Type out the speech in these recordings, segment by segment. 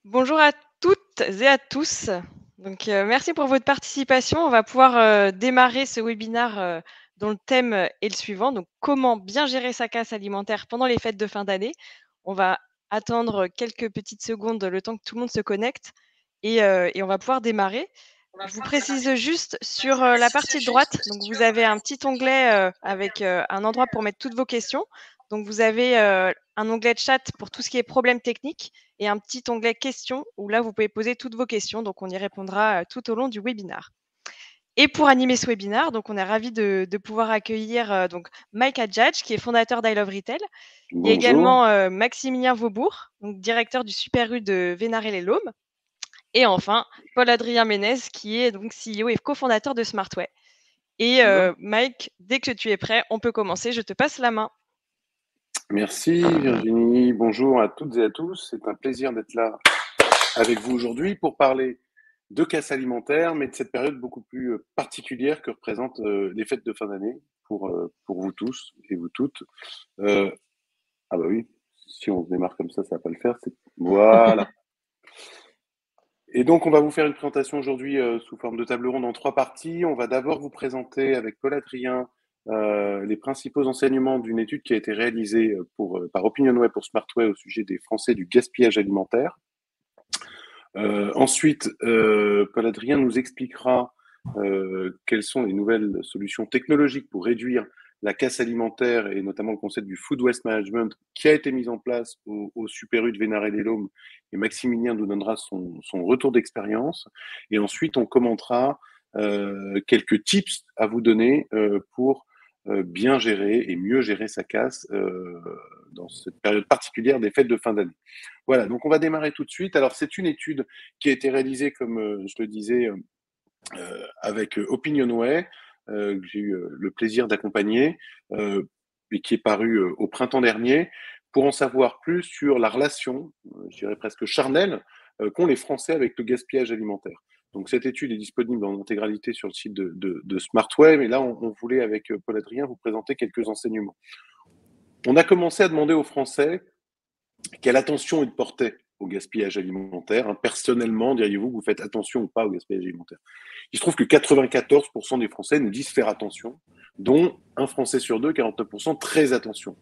Bonjour à toutes et à tous. Merci pour votre participation. On va pouvoir, démarrer ce webinaire, dont le thème, est le suivant, donc comment bien gérer sa casse alimentaire pendant les fêtes de fin d'année. On va attendre quelques petites secondes, le temps que tout le monde se connecte et on va pouvoir démarrer. Je vous précise juste sur, la partie de droite, donc vous avez un petit onglet, avec, un endroit pour mettre toutes vos questions. Donc vous avez, un onglet de chat pour tout ce qui est problèmes techniques et un petit onglet questions où là, vous pouvez poser toutes vos questions. Donc on y répondra, tout au long du webinaire. Et pour animer ce webinaire, donc on est ravis de pouvoir accueillir, donc Mike Hadjadj, qui est fondateur d'I Love Retail. Il y a Bonjour. également, Maximilien Vaubourg, donc directeur du Super U de Vénaré-les-Laumes. Et enfin, Paul-Adrien Ménez, qui est donc CEO et cofondateur de Smartway. Et Bonjour. Mike, dès que tu es prêt, on peut commencer. Je te passe la main. Merci Virginie. Bonjour à toutes et à tous. C'est un plaisir d'être là avec vous aujourd'hui pour parler de casse alimentaire, mais de cette période beaucoup plus particulière que représentent les fêtes de fin d'année pour vous tous et vous toutes. Euh, ah bah oui, si on démarre comme ça va pas le faire. Voilà. Et donc on va vous faire une présentation aujourd'hui sous forme de table ronde en 3 parties. On va d'abord vous présenter avec Paul Adrien les principaux enseignements d'une étude qui a été réalisée par OpinionWay pour Smartway au sujet des Français du gaspillage alimentaire. Ensuite, Paul Adrien nous expliquera quelles sont les nouvelles solutions technologiques pour réduire la casse alimentaire et notamment le concept du food waste management qui a été mis en place au Super U de Vénaré-les-Laumes, et Maximilien nous donnera son retour d'expérience. Et ensuite, on commentera quelques tips à vous donner pour bien gérer et mieux gérer sa casse dans cette période particulière des fêtes de fin d'année. Voilà, donc on va démarrer tout de suite. Alors, c'est une étude qui a été réalisée, comme je le disais, avec OpinionWay, que j'ai eu le plaisir d'accompagner, et qui est paru au printemps dernier, pour en savoir plus sur la relation, je dirais presque charnelle, qu'ont les Français avec le gaspillage alimentaire. Donc cette étude est disponible en intégralité sur le site de Smartway, mais là on voulait avec Paul Adrien vous présenter quelques enseignements. On a commencé à demander aux Français quelle attention ils portaient au gaspillage alimentaire. Personnellement, diriez-vous que vous faites attention ou pas au gaspillage alimentaire? Il se trouve que 94% des Français nous disent faire attention, dont un Français sur deux, 49%, très attention.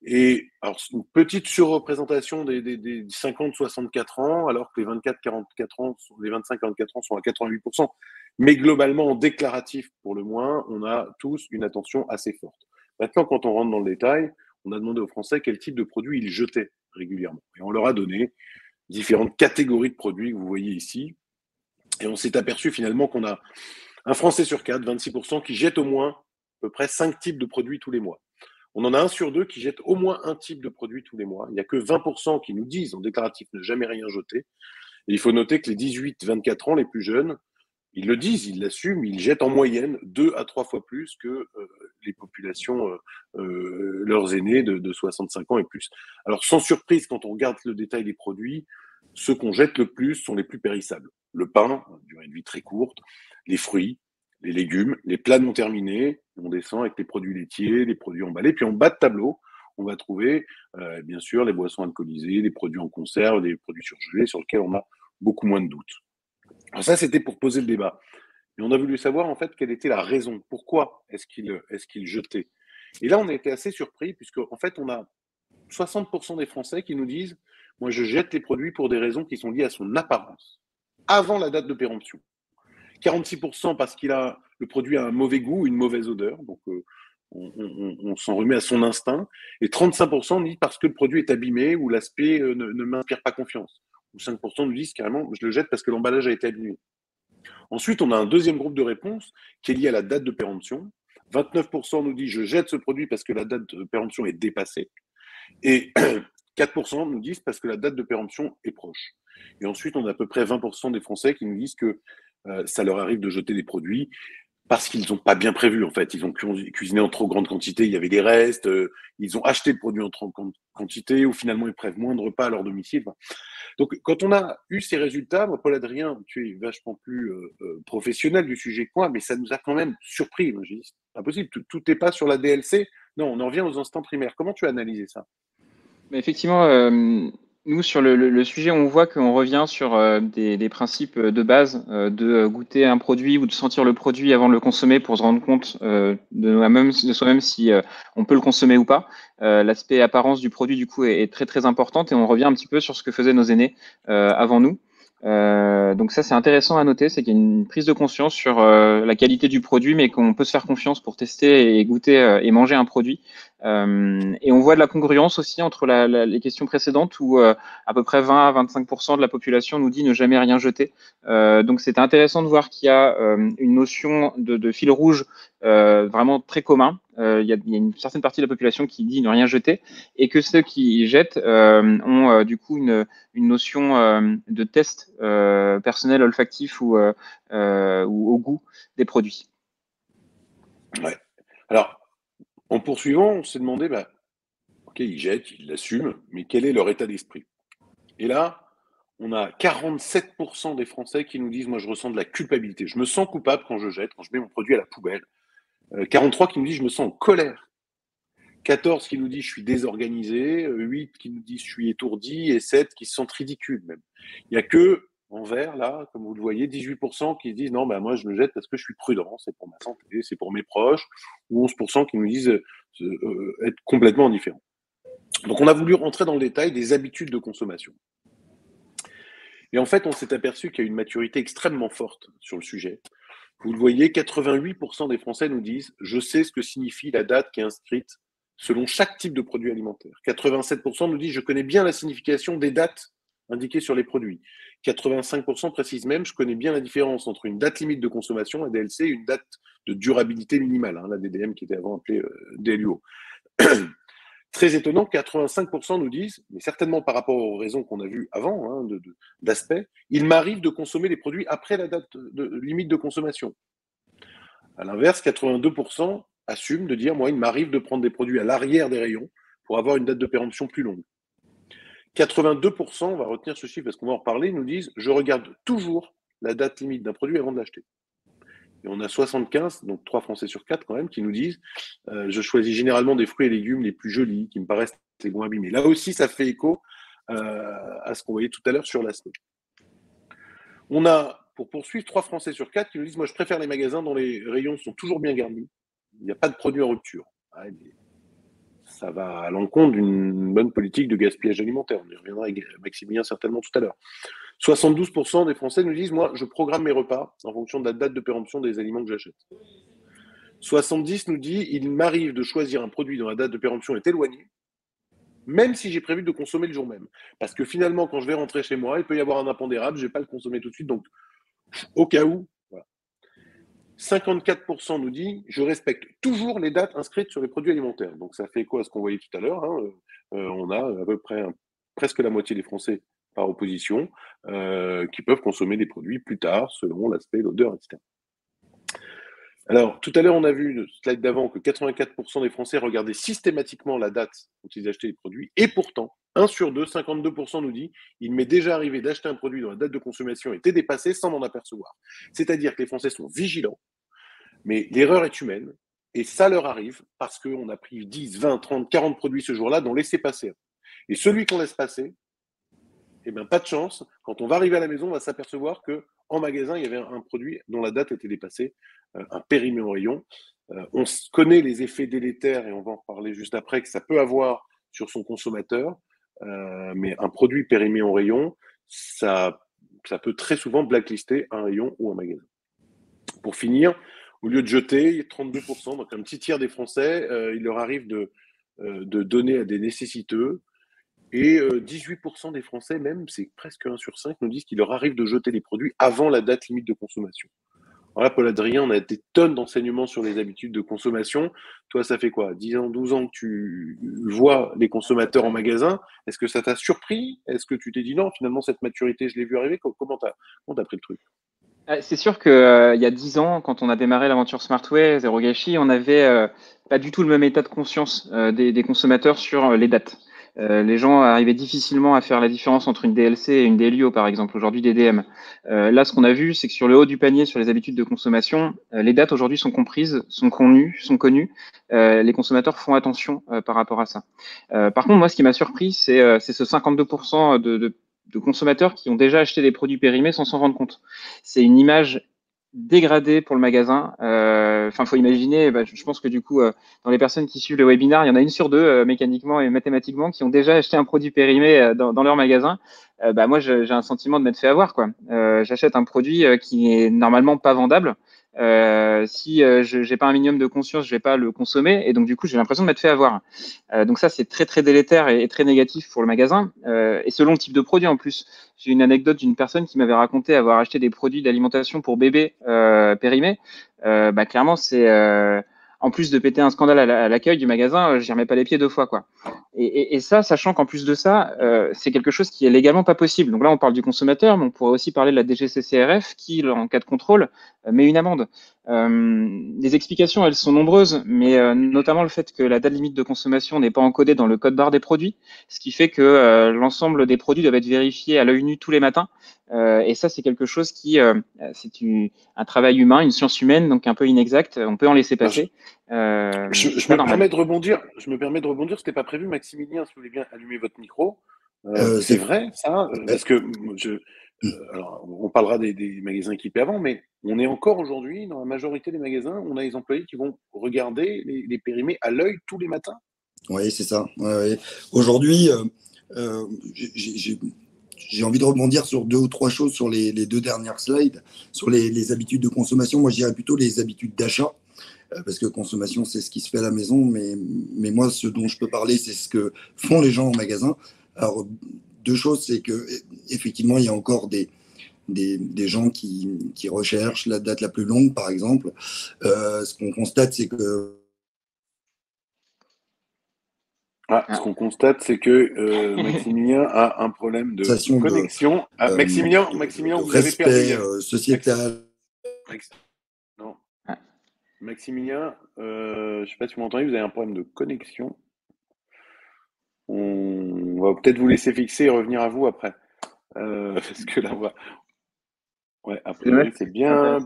Et alors, une petite surreprésentation des 50-64 ans, alors que les 24-44 ans, les 25-44 ans sont à 88%. Mais globalement, en déclaratif pour le moins, on a tous une attention assez forte. Maintenant, quand on rentre dans le détail, on a demandé aux Français quel type de produits ils jetaient régulièrement. Et on leur a donné différentes catégories de produits que vous voyez ici. Et on s'est aperçu finalement qu'on a un Français sur 4, 26%, qui jette au moins à peu près 5 types de produits tous les mois. On en a un sur deux qui jette au moins un type de produit tous les mois. Il n'y a que 20% qui nous disent en déclaratif ne jamais rien jeter. Et il faut noter que les 18-24 ans, les plus jeunes, ils le disent, ils l'assument, ils jettent en moyenne 2 à 3 fois plus que les populations, leurs aînés de 65 ans et plus. Alors sans surprise, quand on regarde le détail des produits, ceux qu'on jette le plus sont les plus périssables. Le pain, durée de vie très courte, les fruits, les légumes, les plats non terminés, on descend avec les produits laitiers, les produits emballés, puis en bas de tableau, on va trouver bien sûr les boissons alcoolisées, les produits en conserve, les produits surgelés sur lesquels on a beaucoup moins de doutes. Alors ça, c'était pour poser le débat. Et on a voulu savoir en fait quelle était la raison. Pourquoi est-ce qu'il jetait? Et là, on a été assez surpris puisque en fait, on a 60% des Français qui nous disent, moi, je jette les produits pour des raisons qui sont liées à son apparence, avant la date de péremption. 46% parce le produit a un mauvais goût, une mauvaise odeur, donc on s'en remet à son instinct. Et 35% nous disent parce que le produit est abîmé ou l'aspect ne m'inspire pas confiance. Ou 5% nous disent carrément, je le jette parce que l'emballage a été abîmé. Ensuite, on a un deuxième groupe de réponses qui est lié à la date de péremption. 29% nous disent je jette ce produit parce que la date de péremption est dépassée. Et 4% nous disent parce que la date de péremption est proche. Et ensuite, on a à peu près 20% des Français qui nous disent que ça leur arrive de jeter des produits parce qu'ils n'ont pas bien prévu, en fait. Ils ont cuisiné en trop grande quantité, il y avait des restes, ils ont acheté le produit en trop grande quantité, ou finalement ils prennent moins de repas à leur domicile. Donc, quand on a eu ces résultats, moi, Paul Adrien, tu es vachement plus professionnel du sujet que moi, mais ça nous a quand même surpris. Moi, j'ai dit, c'est pas possible, tout n'est pas sur la DLC. Non, on en revient aux instants primaires. Comment tu as analysé ça? Mais effectivement, nous, sur le sujet, on voit qu'on revient sur des principes de base, de goûter un produit ou de sentir le produit avant de le consommer pour se rendre compte de soi-même si on peut le consommer ou pas. L'aspect apparence du produit, du coup, est très, très important et on revient un petit peu sur ce que faisaient nos aînés avant nous. Donc ça, c'est intéressant à noter, c'est qu'il y a une prise de conscience sur la qualité du produit, mais qu'on peut se faire confiance pour tester et goûter et manger un produit. Et on voit de la congruence aussi entre les questions précédentes où à peu près 20 à 25% de la population nous dit ne jamais rien jeter. Donc c'est intéressant de voir qu'il y a une notion de fil rouge vraiment très commun. Il y a une certaine partie de la population qui dit ne rien jeter et que ceux qui jettent ont du coup une notion de test personnel olfactif ou au goût des produits. Ouais. Alors, en poursuivant, on s'est demandé, ok, ils jettent, ils l'assument, mais quel est leur état d'esprit? Et là, on a 47% des Français qui nous disent, moi je ressens de la culpabilité, je me sens coupable quand je jette, quand je mets mon produit à la poubelle. 43 qui nous disent, je me sens en colère. 14 qui nous disent, je suis désorganisé. 8 qui nous disent, je suis étourdi. Et 7 qui se sentent ridicules même. Il n'y a que, en vert, là, comme vous le voyez, 18% qui disent, non, moi je me jette parce que je suis prudent, c'est pour ma santé, c'est pour mes proches. Ou 11% qui nous disent être complètement indifférents. Donc on a voulu rentrer dans le détail des habitudes de consommation. Et en fait, on s'est aperçu qu'il y a une maturité extrêmement forte sur le sujet. Vous le voyez, 88% des Français nous disent « Je sais ce que signifie la date qui est inscrite selon chaque type de produit alimentaire ». 87% nous disent « Je connais bien la signification des dates indiquées sur les produits ». 85% précisent même « Je connais bien la différence entre une date limite de consommation, ADLC, et une date de durabilité minimale », la DDM qui était avant appelée DLUO. Très étonnant, 85% nous disent, mais certainement par rapport aux raisons qu'on a vues avant, d'aspect, il m'arrive de consommer les produits après la date limite de consommation. À l'inverse, 82% assument de dire, moi, il m'arrive de prendre des produits à l'arrière des rayons pour avoir une date de péremption plus longue. 82%, on va retenir ce chiffre parce qu'on va en reparler, nous disent, je regarde toujours la date limite d'un produit avant de l'acheter. Et on a 75, donc 3 Français sur 4 quand même, qui nous disent je choisis généralement des fruits et légumes les plus jolis, qui me paraissent les moins abîmés. Là aussi, ça fait écho à ce qu'on voyait tout à l'heure sur l'aspect. On a, pour poursuivre, 3 Français sur 4 qui nous disent moi, je préfère les magasins dont les rayons sont toujours bien garnis. Il n'y a pas de produits en rupture. Ça va à l'encontre d'une bonne politique de gaspillage alimentaire. On y reviendra avec Maximilien certainement tout à l'heure. 72% des Français nous disent, moi, je programme mes repas en fonction de la date de péremption des aliments que j'achète. 70 nous dit, il m'arrive de choisir un produit dont la date de péremption est éloignée, même si j'ai prévu de consommer le jour même. Parce que finalement, quand je vais rentrer chez moi, il peut y avoir un impondérable, je ne vais pas le consommer tout de suite, donc au cas où. Voilà. 54% nous dit, je respecte toujours les dates inscrites sur les produits alimentaires. Donc ça fait écho à ce qu'on voyait tout à l'heure. On a à peu près presque la moitié des Français par opposition, qui peuvent consommer des produits plus tard, selon l'aspect, l'odeur, etc. Alors, tout à l'heure, on a vu le slide d'avant que 84% des Français regardaient systématiquement la date quand ils achetaient les produits, et pourtant, 1 sur 2, 52% nous dit « Il m'est déjà arrivé d'acheter un produit dont la date de consommation était dépassée sans m'en apercevoir ». C'est-à-dire que les Français sont vigilants, mais l'erreur est humaine, et ça leur arrive parce qu'on a pris 10, 20, 30, 40 produits ce jour-là, dont laisser passer. Et celui qu'on laisse passer, eh bien, pas de chance. Quand on va arriver à la maison, on va s'apercevoir qu'en magasin, il y avait un produit dont la date était dépassée, un périmé en rayon. On connaît les effets délétères, et on va en reparler juste après, que ça peut avoir sur son consommateur. Mais un produit périmé en rayon, ça peut très souvent blacklister un rayon ou un magasin. Pour finir, au lieu de jeter, 32%, donc un petit tiers des Français, il leur arrive de donner à des nécessiteux. Et 18% des Français, même, c'est presque 1 sur 5, nous disent qu'il leur arrive de jeter les produits avant la date limite de consommation. Alors là, Paul-Adrien, on a des tonnes d'enseignements sur les habitudes de consommation. Toi, ça fait quoi 10 ans, 12 ans que tu vois les consommateurs en magasin. Est-ce que ça t'a surpris? Est-ce que tu t'es dit non, finalement, cette maturité, je l'ai vu arriver? Comment t'as pris le truc? C'est sûr qu'il y a 10 ans, quand on a démarré l'aventure Smartway, Zero Gâchis, on n'avait pas du tout le même état de conscience des consommateurs sur les dates. Les gens arrivaient difficilement à faire la différence entre une DLC et une DLIO, par exemple, aujourd'hui des DM. Là, ce qu'on a vu, c'est que sur le haut du panier, sur les habitudes de consommation, les dates aujourd'hui sont comprises, sont connues. Les consommateurs font attention par rapport à ça. Par contre, moi, ce qui m'a surpris, c'est ce 52% de consommateurs qui ont déjà acheté des produits périmés sans s'en rendre compte. C'est une image dégradée pour le magasin. Enfin, faut imaginer, je pense que du coup, dans les personnes qui suivent le webinaire, il y en a une sur deux, mécaniquement et mathématiquement, qui ont déjà acheté un produit périmé dans leur magasin. Moi, j'ai un sentiment de m'être fait avoir, quoi. J'achète un produit qui est normalement pas vendable. Si je n'ai pas un minimum de conscience, je vais pas le consommer, et donc du coup, j'ai l'impression de m'être fait avoir. Donc ça, c'est très très délétère et très négatif pour le magasin. Et selon le type de produit en plus, j'ai une anecdote d'une personne qui m'avait raconté avoir acheté des produits d'alimentation pour bébé périmés. Clairement, c'est en plus de péter un scandale à l'accueil du magasin, j'y remets pas les pieds deux fois, quoi. Et ça, sachant qu'en plus de ça, c'est quelque chose qui est légalement pas possible. Donc là, on parle du consommateur, mais on pourrait aussi parler de la DGCCRF qui, en cas de contrôle, met une amende. Les explications, elles sont nombreuses, mais notamment le fait que la date limite de consommation n'est pas encodée dans le code barre des produits, ce qui fait que l'ensemble des produits doivent être vérifiés à l'œil nu tous les matins. Et ça, c'est quelque chose qui, un travail humain, une science humaine, donc un peu inexact. On peut en laisser passer. Je me permets de rebondir. C'était pas prévu, Maximilien. Si vous voulez bien allumer votre micro. C'est vrai, ça, parce que alors, on parlera des magasins équipés avant, mais on est encore aujourd'hui, dans la majorité des magasins, on a les employés qui vont regarder les périmés à l'œil tous les matins. Oui, c'est ça. Ouais. Aujourd'hui, j'ai envie de rebondir sur 2 ou 3 choses sur les 2 dernières slides, sur les habitudes de consommation. Moi, je dirais plutôt les habitudes d'achat, parce que consommation, c'est ce qui se fait à la maison, mais moi, ce dont je peux parler, c'est ce que font les gens en magasin. Alors, 2 choses, c'est que effectivement, il y a encore des gens qui recherchent la date la plus longue, par exemple. Ce qu'on constate, c'est que ce qu'on constate, c'est que Maximilien a un problème de connexion. Maximilien, vous avez perdu. Sociétal. Non. Maximilien, je ne sais pas si vous m'entendez, vous avez un problème de connexion. On va peut-être vous laisser fixer et revenir à vous après. Parce que là, on va... Ouais, a priori, c'est bien,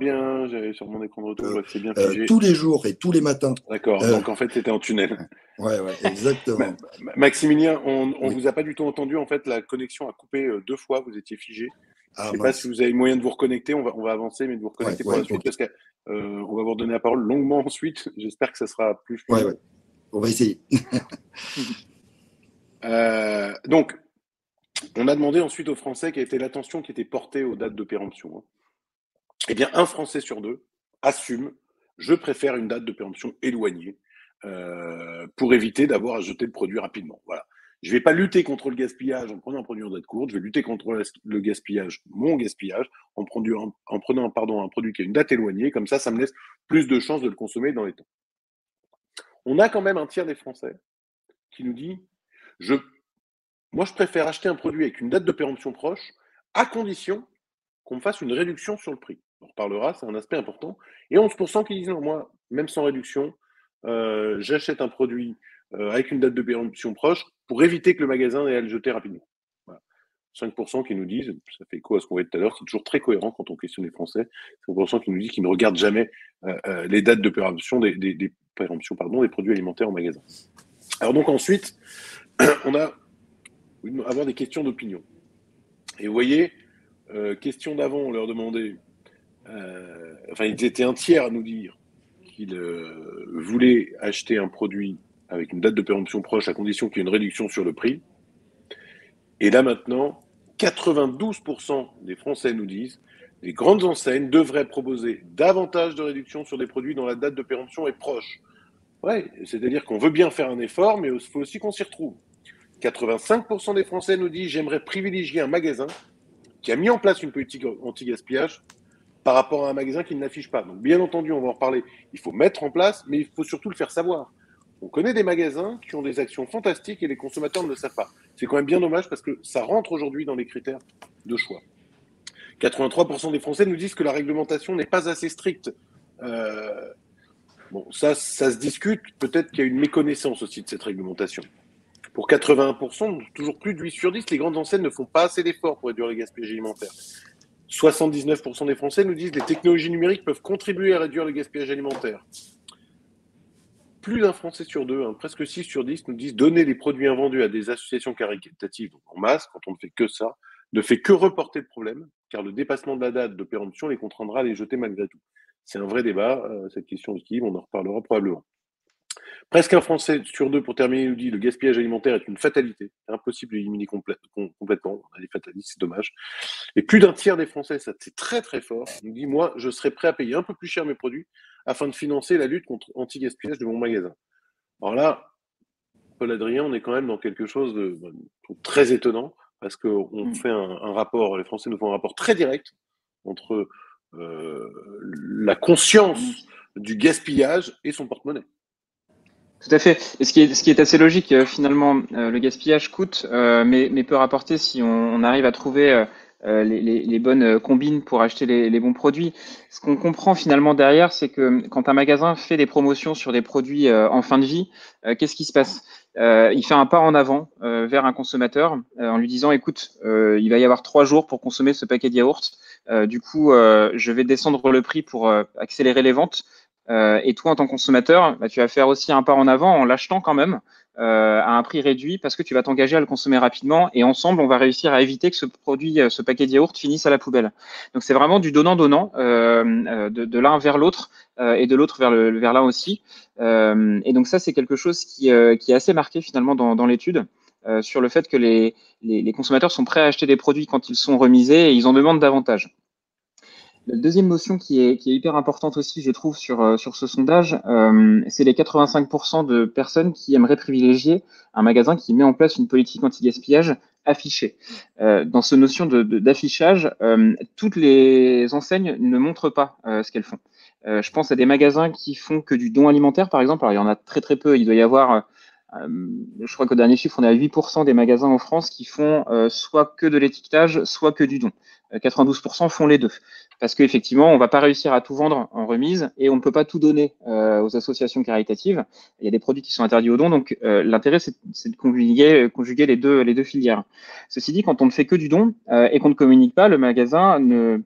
j'avais sur mon écran de retour, c'est bien figé. Tous les jours et tous les matins. D'accord, donc en fait, c'était en tunnel. Ouais, exactement. Maximilien, on vous a pas du tout entendu, en fait, la connexion a coupé 2 fois, vous étiez figé. Je ne sais pas si vous avez moyen de vous reconnecter, on va avancer, mais de vous reconnecter pour la suite, parce qu'on va vous redonner la parole longuement ensuite. J'espère que ça sera plus fluide. Ouais. On va essayer. Donc, on a demandé ensuite aux Français quelle était l'attention qui était portée aux dates de péremption. Eh bien, 1 Français sur 2 assume « je préfère une date de péremption éloignée pour éviter d'avoir à jeter le produit rapidement ». Voilà. Je ne vais pas lutter contre le gaspillage en prenant un produit en date courte, je vais lutter contre le gaspillage, mon gaspillage, en prenant un produit qui a une date éloignée, comme ça me laisse plus de chances de le consommer dans les temps. On a quand même un tiers des Français qui nous dit moi, je préfère acheter un produit avec une date de péremption proche, à condition qu'on me fasse une réduction sur le prix. On reparlera, c'est un aspect important. Et 11% qui disent non, moi, même sans réduction, j'achète un produit avec une date de péremption proche pour éviter que le magasin ait à le jeter rapidement. Voilà. 5% qui nous disent, ça fait écho à ce qu'on voyait tout à l'heure, c'est toujours très cohérent quand on questionne les Français, 5% qui nous disent qu'ils ne regardent jamais les dates de péremption des produits alimentaires en magasin. Alors donc ensuite, on a avoir des questions d'opinion. Et vous voyez, question d'avant, on leur demandait, ils étaient un tiers à nous dire qu'ils voulaient acheter un produit avec une date de péremption proche à condition qu'il y ait une réduction sur le prix. Et là maintenant, 92% des Français nous disent les grandes enseignes devraient proposer davantage de réductions sur des produits dont la date de péremption est proche. Ouais, c'est-à-dire qu'on veut bien faire un effort, mais il faut aussi qu'on s'y retrouve. 85% des Français nous disent « j'aimerais privilégier un magasin qui a mis en place une politique anti-gaspillage par rapport à un magasin qui ne l'affiche pas ». Donc bien entendu, on va en reparler, il faut mettre en place, mais il faut surtout le faire savoir. On connaît des magasins qui ont des actions fantastiques et les consommateurs ne le savent pas. C'est quand même bien dommage parce que ça rentre aujourd'hui dans les critères de choix. 83% des Français nous disent que la réglementation n'est pas assez stricte. Ça se discute, peut-être qu'il y a une méconnaissance aussi de cette réglementation. Pour 81%, toujours plus de 8 sur 10, les grandes enseignes ne font pas assez d'efforts pour réduire le gaspillage alimentaire. 79% des Français nous disent que les technologies numériques peuvent contribuer à réduire le gaspillage alimentaire. Plus d'un Français sur deux, presque 6 sur 10, nous disent donner les produits invendus à des associations caritatives, donc en masse, quand on ne fait que ça, ne fait que reporter le problème, car le dépassement de la date de péremption les contraindra à les jeter malgré tout. C'est un vrai débat, cette question d'équilibre, on en reparlera probablement. Presque un Français sur deux, pour terminer, nous dit le gaspillage alimentaire est une fatalité. C'est impossible de l'éliminer complètement. On a des fatalistes, c'est dommage. Et plus d'un tiers des Français, ça c'est très très fort, nous dit moi, je serais prêt à payer un peu plus cher mes produits afin de financer la lutte contre anti-gaspillage de mon magasin. Alors là, Paul-Adrien, on est quand même dans quelque chose de très étonnant parce qu'on fait un rapport, les Français nous font un rapport très direct entre la conscience du gaspillage et son porte-monnaie. Tout à fait. Et ce qui est assez logique, finalement, le gaspillage coûte, mais peut rapporter si on arrive à trouver les bonnes combines pour acheter les bons produits. Ce qu'on comprend finalement derrière, c'est que quand un magasin fait des promotions sur des produits en fin de vie, qu'est-ce qui se passe? Il fait un pas en avant vers un consommateur en lui disant, écoute, il va y avoir 3 jours pour consommer ce paquet de yaourt. Du coup, je vais descendre le prix pour accélérer les ventes. Et toi, en tant que consommateur, tu vas faire aussi un pas en avant en l'achetant quand même à un prix réduit parce que tu vas t'engager à le consommer rapidement et ensemble, on va réussir à éviter que ce produit, ce paquet de yaourt finisse à la poubelle. Donc, c'est vraiment du donnant-donnant de l'un vers l'autre et de l'autre vers l'un aussi. Et donc, ça, c'est quelque chose qui est assez marqué finalement dans l'étude sur le fait que les consommateurs sont prêts à acheter des produits quand ils sont remisés et ils en demandent davantage. La deuxième notion qui est hyper importante aussi, je trouve, sur ce sondage, c'est les 85% de personnes qui aimeraient privilégier un magasin qui met en place une politique anti-gaspillage affichée. Dans ce notion d'affichage, toutes les enseignes ne montrent pas ce qu'elles font. Je pense à des magasins qui font que du don alimentaire, par exemple. Alors, il y en a très très peu. Il doit y avoir, je crois qu'au dernier chiffre, on est à 8% des magasins en France qui font soit que de l'étiquetage, soit que du don. 92% font les deux. Parce qu'effectivement, on ne va pas réussir à tout vendre en remise et on ne peut pas tout donner aux associations caritatives. Il y a des produits qui sont interdits au don, donc l'intérêt, c'est de conjuguer les deux filières. Ceci dit, quand on ne fait que du don et qu'on ne communique pas,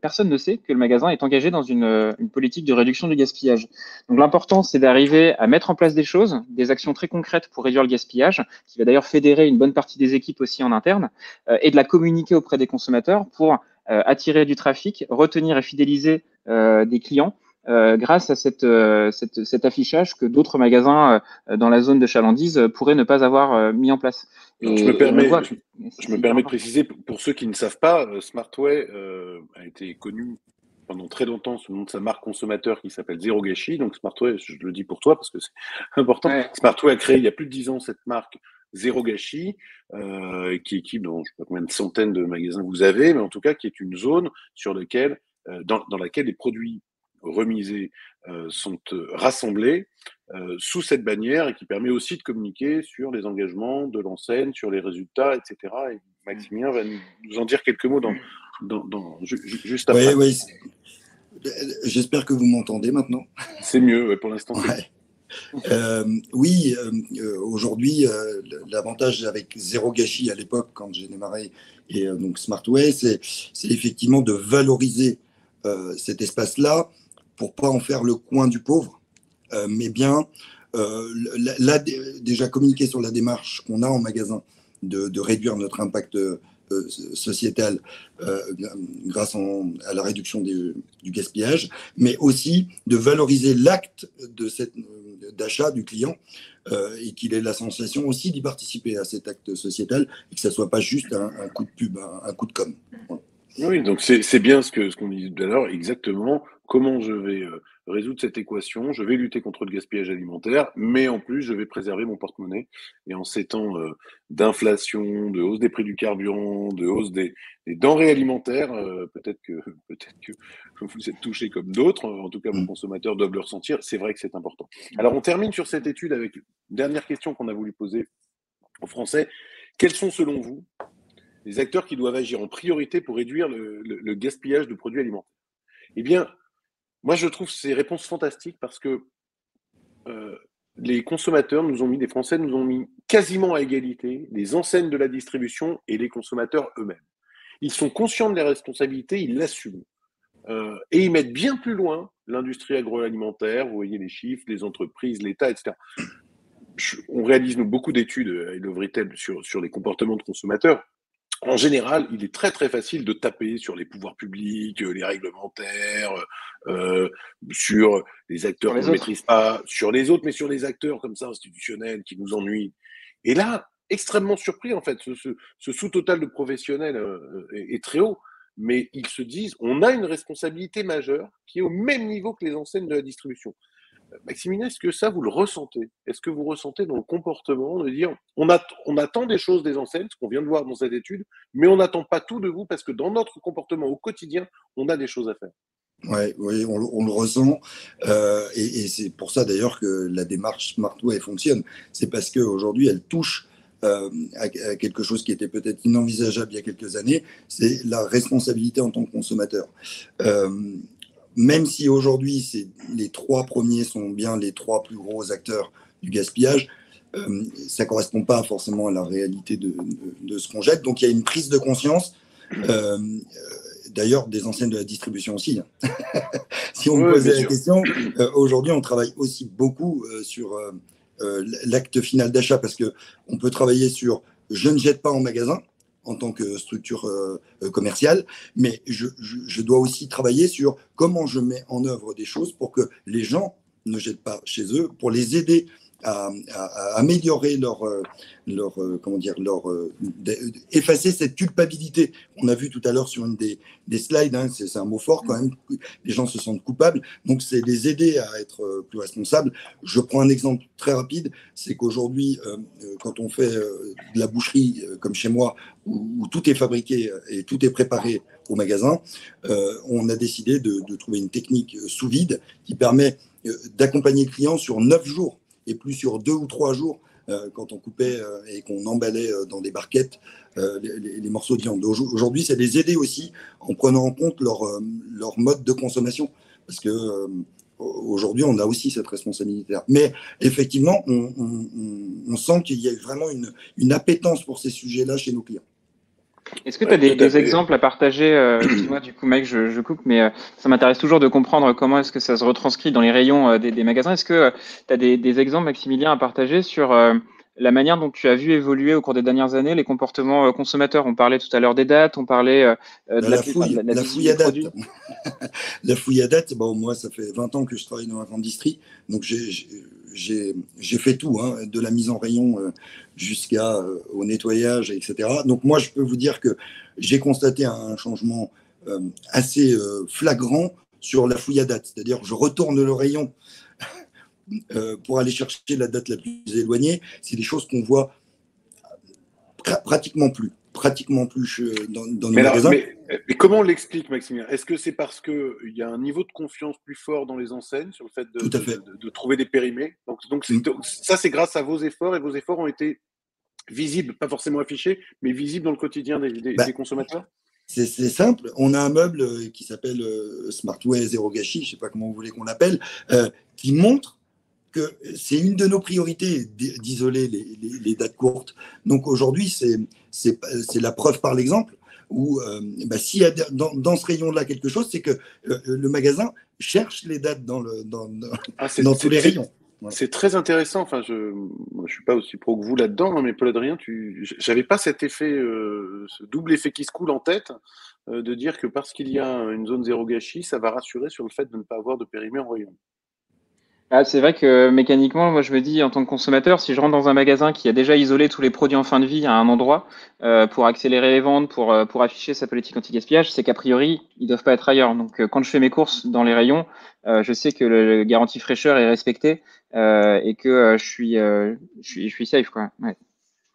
personne ne sait que le magasin est engagé dans une politique de réduction du gaspillage. Donc l'important, c'est d'arriver à mettre en place des choses, des actions très concrètes pour réduire le gaspillage, qui va d'ailleurs fédérer une bonne partie des équipes aussi en interne, et de la communiquer auprès des consommateurs pour attirer du trafic, retenir et fidéliser des clients grâce à cet affichage que d'autres magasins dans la zone de chalandise pourraient ne pas avoir mis en place. Alors, je me permets de préciser, pour ceux qui ne savent pas, Smartway a été connu pendant très longtemps sous le nom de sa marque consommateur qui s'appelle Zéro Gâchis. Donc Smartway, je le dis pour toi parce que c'est important. Ouais. Smartway a créé il y a plus de 10 ans cette marque Zéro Gâchis, qui équipe dans je ne sais pas combien de centaines de magasins vous avez, mais en tout cas qui est une zone sur laquelle, dans laquelle les produits remisés sont rassemblés sous cette bannière et qui permet aussi de communiquer sur les engagements de l'enseigne, sur les résultats, etc. Et Maximilien va nous en dire quelques mots juste après. Oui. J'espère que vous m'entendez maintenant. C'est mieux, pour l'instant. Ouais. Oui, aujourd'hui, l'avantage avec Zéro Gâchis à l'époque, quand j'ai démarré, et donc Smartway, c'est effectivement de valoriser cet espace-là pour pas en faire le coin du pauvre, mais bien déjà communiquer sur la démarche qu'on a en magasin de réduire notre impact sociétal grâce à la réduction du gaspillage, mais aussi de valoriser l'acte d'achat du client et qu'il ait la sensation aussi d'y participer à cet acte sociétal et que ça ne soit pas juste un coup de pub, un coup de com'. Voilà. Oui, donc c'est bien ce qu'on disait tout à l'heure, exactement. Comment je vais résoudre cette équation? Je vais lutter contre le gaspillage alimentaire, mais en plus, je vais préserver mon porte-monnaie. Et en ces temps d'inflation, de hausse des prix du carburant, de hausse des denrées alimentaires, peut-être que vous êtes touchés comme d'autres, en tout cas vos consommateurs doivent le ressentir, c'est vrai que c'est important. Alors on termine sur cette étude avec une dernière question qu'on a voulu poser aux Français. Quels sont selon vous les acteurs qui doivent agir en priorité pour réduire le gaspillage de produits alimentaires? Eh bien, moi, je trouve ces réponses fantastiques parce que les consommateurs nous ont mis, les Français nous ont mis quasiment à égalité les enseignes de la distribution et les consommateurs eux-mêmes. Ils sont conscients de leurs responsabilités, ils l'assument. Et ils mettent bien plus loin l'industrie agroalimentaire, vous voyez les chiffres, les entreprises, l'État, etc. On réalise nous beaucoup d'études à Lovritel sur les comportements de consommateurs. En général, il est très très facile de taper sur les pouvoirs publics, les réglementaires, sur les acteurs qu'on ne maîtrise pas, sur les autres, mais sur les acteurs comme ça institutionnels qui nous ennuient. Et là, extrêmement surpris en fait, ce sous-total de professionnels est très haut, mais ils se disent on a une responsabilité majeure qui est au même niveau que les enseignes de la distribution. Maximilien, est-ce que ça, vous le ressentez? Est-ce que vous ressentez dans le comportement de dire on attend des choses des enseignes, ce qu'on vient de voir dans cette étude, mais on n'attend pas tout de vous parce que dans notre comportement au quotidien, on a des choses à faire? Ouais, oui, on le ressent. Et c'est pour ça d'ailleurs que la démarche Smartway fonctionne. C'est parce qu'aujourd'hui, elle touche à quelque chose qui était peut-être inenvisageable il y a quelques années, c'est la responsabilité en tant que consommateur. Même si aujourd'hui, les trois premiers sont bien les trois plus gros acteurs du gaspillage, ça ne correspond pas forcément à la réalité de ce qu'on jette. Donc il y a une prise de conscience, d'ailleurs des enseignes de la distribution aussi. Si on me posait la question, aujourd'hui on travaille aussi beaucoup sur l'acte final d'achat, parce qu'on peut travailler sur je ne jette pas en magasin, en tant que structure commerciale, mais je dois aussi travailler sur comment je mets en œuvre des choses pour que les gens ne jettent pas chez eux, pour les aider à améliorer effacer cette culpabilité qu'on a vu tout à l'heure sur une des slides, hein, c'est un mot fort quand même, les gens se sentent coupables, donc c'est les aider à être plus responsables. Je prends un exemple très rapide, c'est qu'aujourd'hui, quand on fait de la boucherie comme chez moi, où tout est fabriqué et tout est préparé au magasin, on a décidé de trouver une technique sous vide qui permet d'accompagner le client sur 9 jours et plus sur 2 ou 3 jours quand on coupait et qu'on emballait dans des barquettes les morceaux de viande. Aujourd'hui, c'est les aider aussi en prenant en compte leur mode de consommation, parce que aujourd'hui, on a aussi cette responsabilité-là. Mais effectivement, on sent qu'il y a vraiment une appétence pour ces sujets-là chez nos clients. Est-ce que tu as des exemples à partager? Excuse-moi, du coup, mec, je coupe, mais ça m'intéresse toujours de comprendre comment est-ce que ça se retranscrit dans les rayons des magasins. Est-ce que tu as des exemples, Maximilien, à partager sur la manière dont tu as vu évoluer au cours des dernières années les comportements consommateurs? On parlait tout à l'heure des dates, on parlait de la fouille à date. La fouille à date, bon, moi, ça fait 20 ans que je travaille dans la grande distrie, donc j'ai fait tout, hein, de la mise en rayon jusqu'au nettoyage, etc. Donc moi, je peux vous dire que j'ai constaté un changement assez flagrant sur la fouille à date. C'est-à-dire que je retourne le rayon pour aller chercher la date la plus éloignée. C'est des choses qu'on voit pratiquement plus dans les magasins. Mais comment on l'explique, Maximilien? Est-ce que c'est parce qu'il y a un niveau de confiance plus fort dans les enseignes sur le fait de trouver des périmés? Donc ça, c'est grâce à vos efforts, et vos efforts ont été visibles, pas forcément affichés, mais visibles dans le quotidien des consommateurs? C'est simple, on a un meuble qui s'appelle Smartway Zéro Gâchis, je ne sais pas comment vous voulez qu'on l'appelle, qui montre que c'est une de nos priorités d'isoler les dates courtes. Donc aujourd'hui, c'est la preuve par l'exemple, où s'il y a dans ce rayon-là quelque chose, c'est que le magasin cherche les dates dans tous les rayons. Ouais. C'est très intéressant. Enfin, je suis pas aussi pro que vous là-dedans, hein, mais Paul Adrien, j'avais pas cet effet, ce double effet qui se coule en tête, de dire que parce qu'il y a une zone zéro gâchis, ça va rassurer sur le fait de ne pas avoir de périmé en rayon. Ah, c'est vrai que mécaniquement, moi je me dis en tant que consommateur, si je rentre dans un magasin qui a déjà isolé tous les produits en fin de vie à un endroit pour accélérer les ventes, pour afficher sa politique anti-gaspillage, c'est qu'a priori, ils doivent pas être ailleurs. Donc quand je fais mes courses dans les rayons, je sais que le garantie fraîcheur est respecté et que je suis safe, quoi. Ouais.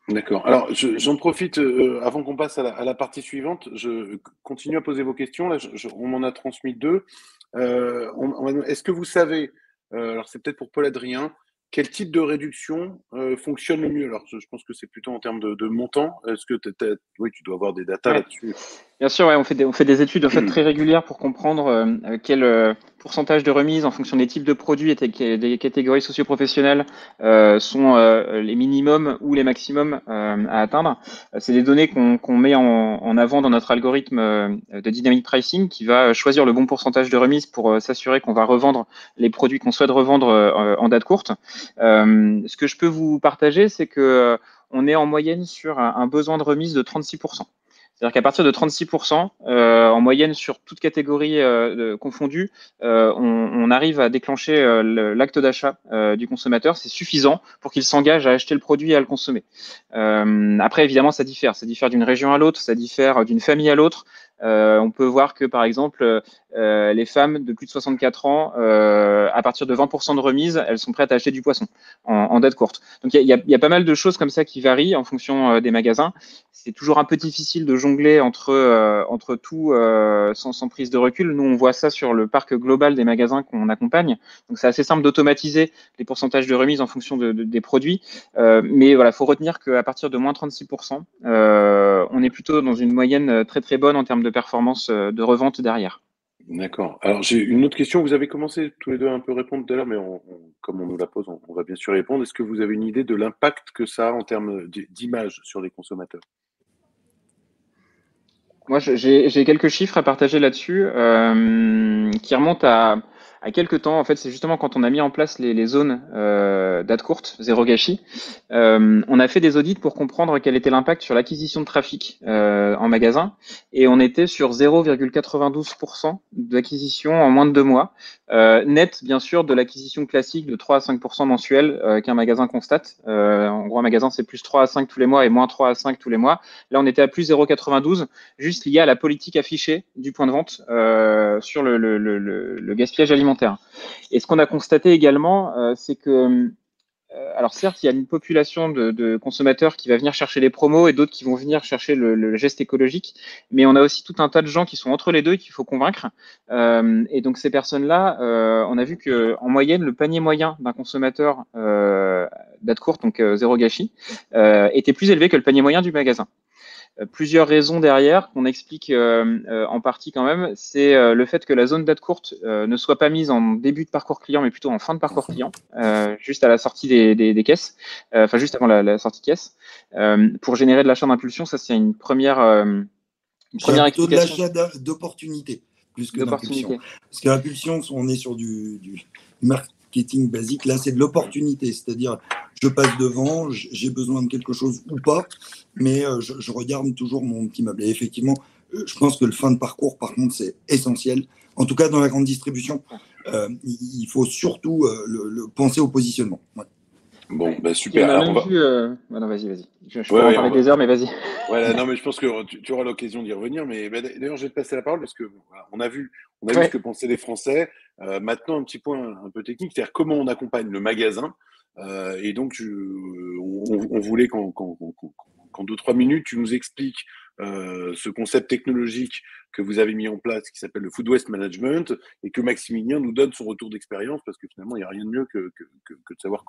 D'accord. Alors, j'en profite avant qu'on passe à la partie suivante. Je continue à poser vos questions. Là, on m'en a transmis 2. Est-ce que vous savez, alors c'est peut-être pour Paul Adrien, quel type de réduction fonctionne le mieux? Alors, je pense que c'est plutôt en termes de montant. Est-ce que tu oui, tu dois avoir des datas là-dessus. Bien sûr, ouais, on fait des études en fait très régulières pour comprendre quel pourcentage de remise en fonction des types de produits et des catégories socio-professionnelles sont les minimums ou les maximums à atteindre. C'est des données qu'on met en avant dans notre algorithme de dynamic pricing qui va choisir le bon pourcentage de remise pour s'assurer qu'on va revendre les produits qu'on souhaite revendre en date courte. Ce que je peux vous partager, c'est que on est en moyenne sur un besoin de remise de 36%. C'est-à-dire qu'à partir de 36%, en moyenne sur toute catégorie confondue, on arrive à déclencher l'acte d'achat du consommateur. C'est suffisant pour qu'il s'engage à acheter le produit et à le consommer. Après, évidemment, ça diffère. Ça diffère d'une région à l'autre, ça diffère d'une famille à l'autre. On peut voir que, par exemple, les femmes de plus de 64 ans, à partir de 20% de remise, elles sont prêtes à acheter du poisson en date courte. Donc, il y a pas mal de choses comme ça qui varient en fonction des magasins. C'est toujours un peu difficile de jongler entre tout sans prise de recul. Nous, on voit ça sur le parc global des magasins qu'on accompagne. Donc, c'est assez simple d'automatiser les pourcentages de remise en fonction des produits. Mais voilà, il faut retenir qu'à partir de moins 36%, on est plutôt dans une moyenne très, très bonne en termes de performance de revente derrière. D'accord. Alors, j'ai une autre question. Vous avez commencé tous les deux à un peu répondre tout à l'heure, mais comme on nous la pose, on va bien sûr répondre. Est-ce que vous avez une idée de l'impact que ça a en termes d'image sur les consommateurs? Moi, j'ai quelques chiffres à partager là-dessus qui remontent à quelques temps. En fait, c'est justement quand on a mis en place les zones date courte, zéro gâchis. On a fait des audits pour comprendre quel était l'impact sur l'acquisition de trafic en magasin. Et on était sur 0,92% d'acquisition en moins de 2 mois. Net, bien sûr, de l'acquisition classique de 3 à 5% mensuel qu'un magasin constate. En gros, un magasin, c'est plus 3 à 5 tous les mois et moins 3 à 5 tous les mois. Là, on était à plus 0,92, juste lié à la politique affichée du point de vente sur le gaspillage alimentaire. Et ce qu'on a constaté également, c'est que alors certes, il y a une population de consommateurs qui va venir chercher les promos et d'autres qui vont venir chercher le geste écologique, mais on a aussi tout un tas de gens qui sont entre les deux et qu'il faut convaincre. Et donc ces personnes-là, on a vu que en moyenne, le panier moyen d'un consommateur date courte, donc zéro gâchis, était plus élevé que le panier moyen du magasin. Plusieurs raisons derrière qu'on explique en partie quand même, c'est le fait que la zone date courte ne soit pas mise en début de parcours client, mais plutôt en fin de parcours client, juste à la sortie des caisses, enfin juste avant la sortie caisse, pour générer de l'achat d'impulsion. Ça, c'est une première plutôt de explication. l'achat d'opportunité plus que d'impulsion. Parce que l'impulsion, on est sur du marketing basique. Là, c'est de l'opportunité, c'est-à-dire je passe devant, j'ai besoin de quelque chose ou pas, mais je regarde toujours mon petit meuble. Et effectivement, je pense que le fin de parcours, par contre, c'est essentiel. En tout cas, dans la grande distribution, il faut surtout penser au positionnement. Ouais. Bon, bah super. Alors, non, vas-y. Je peux en parler des heures, mais vas-y. Voilà, non, mais je pense que tu auras l'occasion d'y revenir. Mais d'ailleurs, je vais te passer la parole parce que voilà, on a vu ce que pensaient les Français. Maintenant, un petit point un peu technique, c'est-à-dire comment on accompagne le magasin. Et donc, on voulait qu'en 2-3 minutes, tu nous expliques ce concept technologique que vous avez mis en place qui s'appelle le Food Waste Management et que Maximilien nous donne son retour d'expérience parce que finalement, il n'y a rien de mieux que de savoir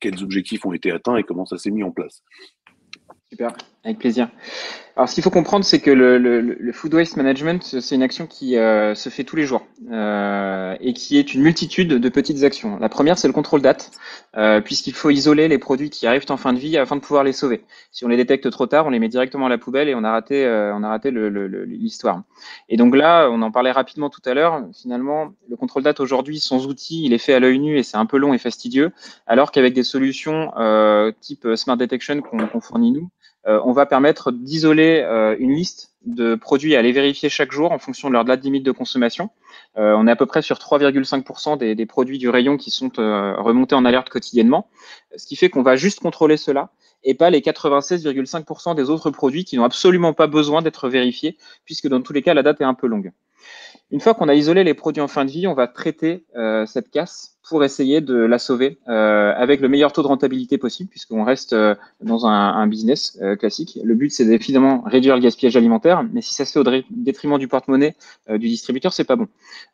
quels objectifs ont été atteints et comment ça s'est mis en place. Super, avec plaisir. Alors, ce qu'il faut comprendre, c'est que le food waste management, c'est une action qui se fait tous les jours et qui est une multitude de petites actions. La première, c'est le contrôle date, puisqu'il faut isoler les produits qui arrivent en fin de vie afin de pouvoir les sauver. Si on les détecte trop tard, on les met directement à la poubelle et on a raté l'histoire. Et donc là, on en parlait rapidement tout à l'heure. Finalement, le contrôle date aujourd'hui, sans outil, il est fait à l'œil nu et c'est un peu long et fastidieux, alors qu'avec des solutions type Smart Detection qu'on fournit nous, on va permettre d'isoler une liste de produits à aller vérifier chaque jour en fonction de leur date limite de consommation. On est à peu près sur 3,5% des produits du rayon qui sont remontés en alerte quotidiennement, ce qui fait qu'on va juste contrôler cela et pas les 96,5% des autres produits qui n'ont absolument pas besoin d'être vérifiés, puisque dans tous les cas, la date est un peu longue. Une fois qu'on a isolé les produits en fin de vie, on va traiter cette casse pour essayer de la sauver avec le meilleur taux de rentabilité possible, puisqu'on reste dans un business classique. Le but, c'est évidemment réduire le gaspillage alimentaire, mais si ça se fait au détriment du porte-monnaie du distributeur, c'est pas bon.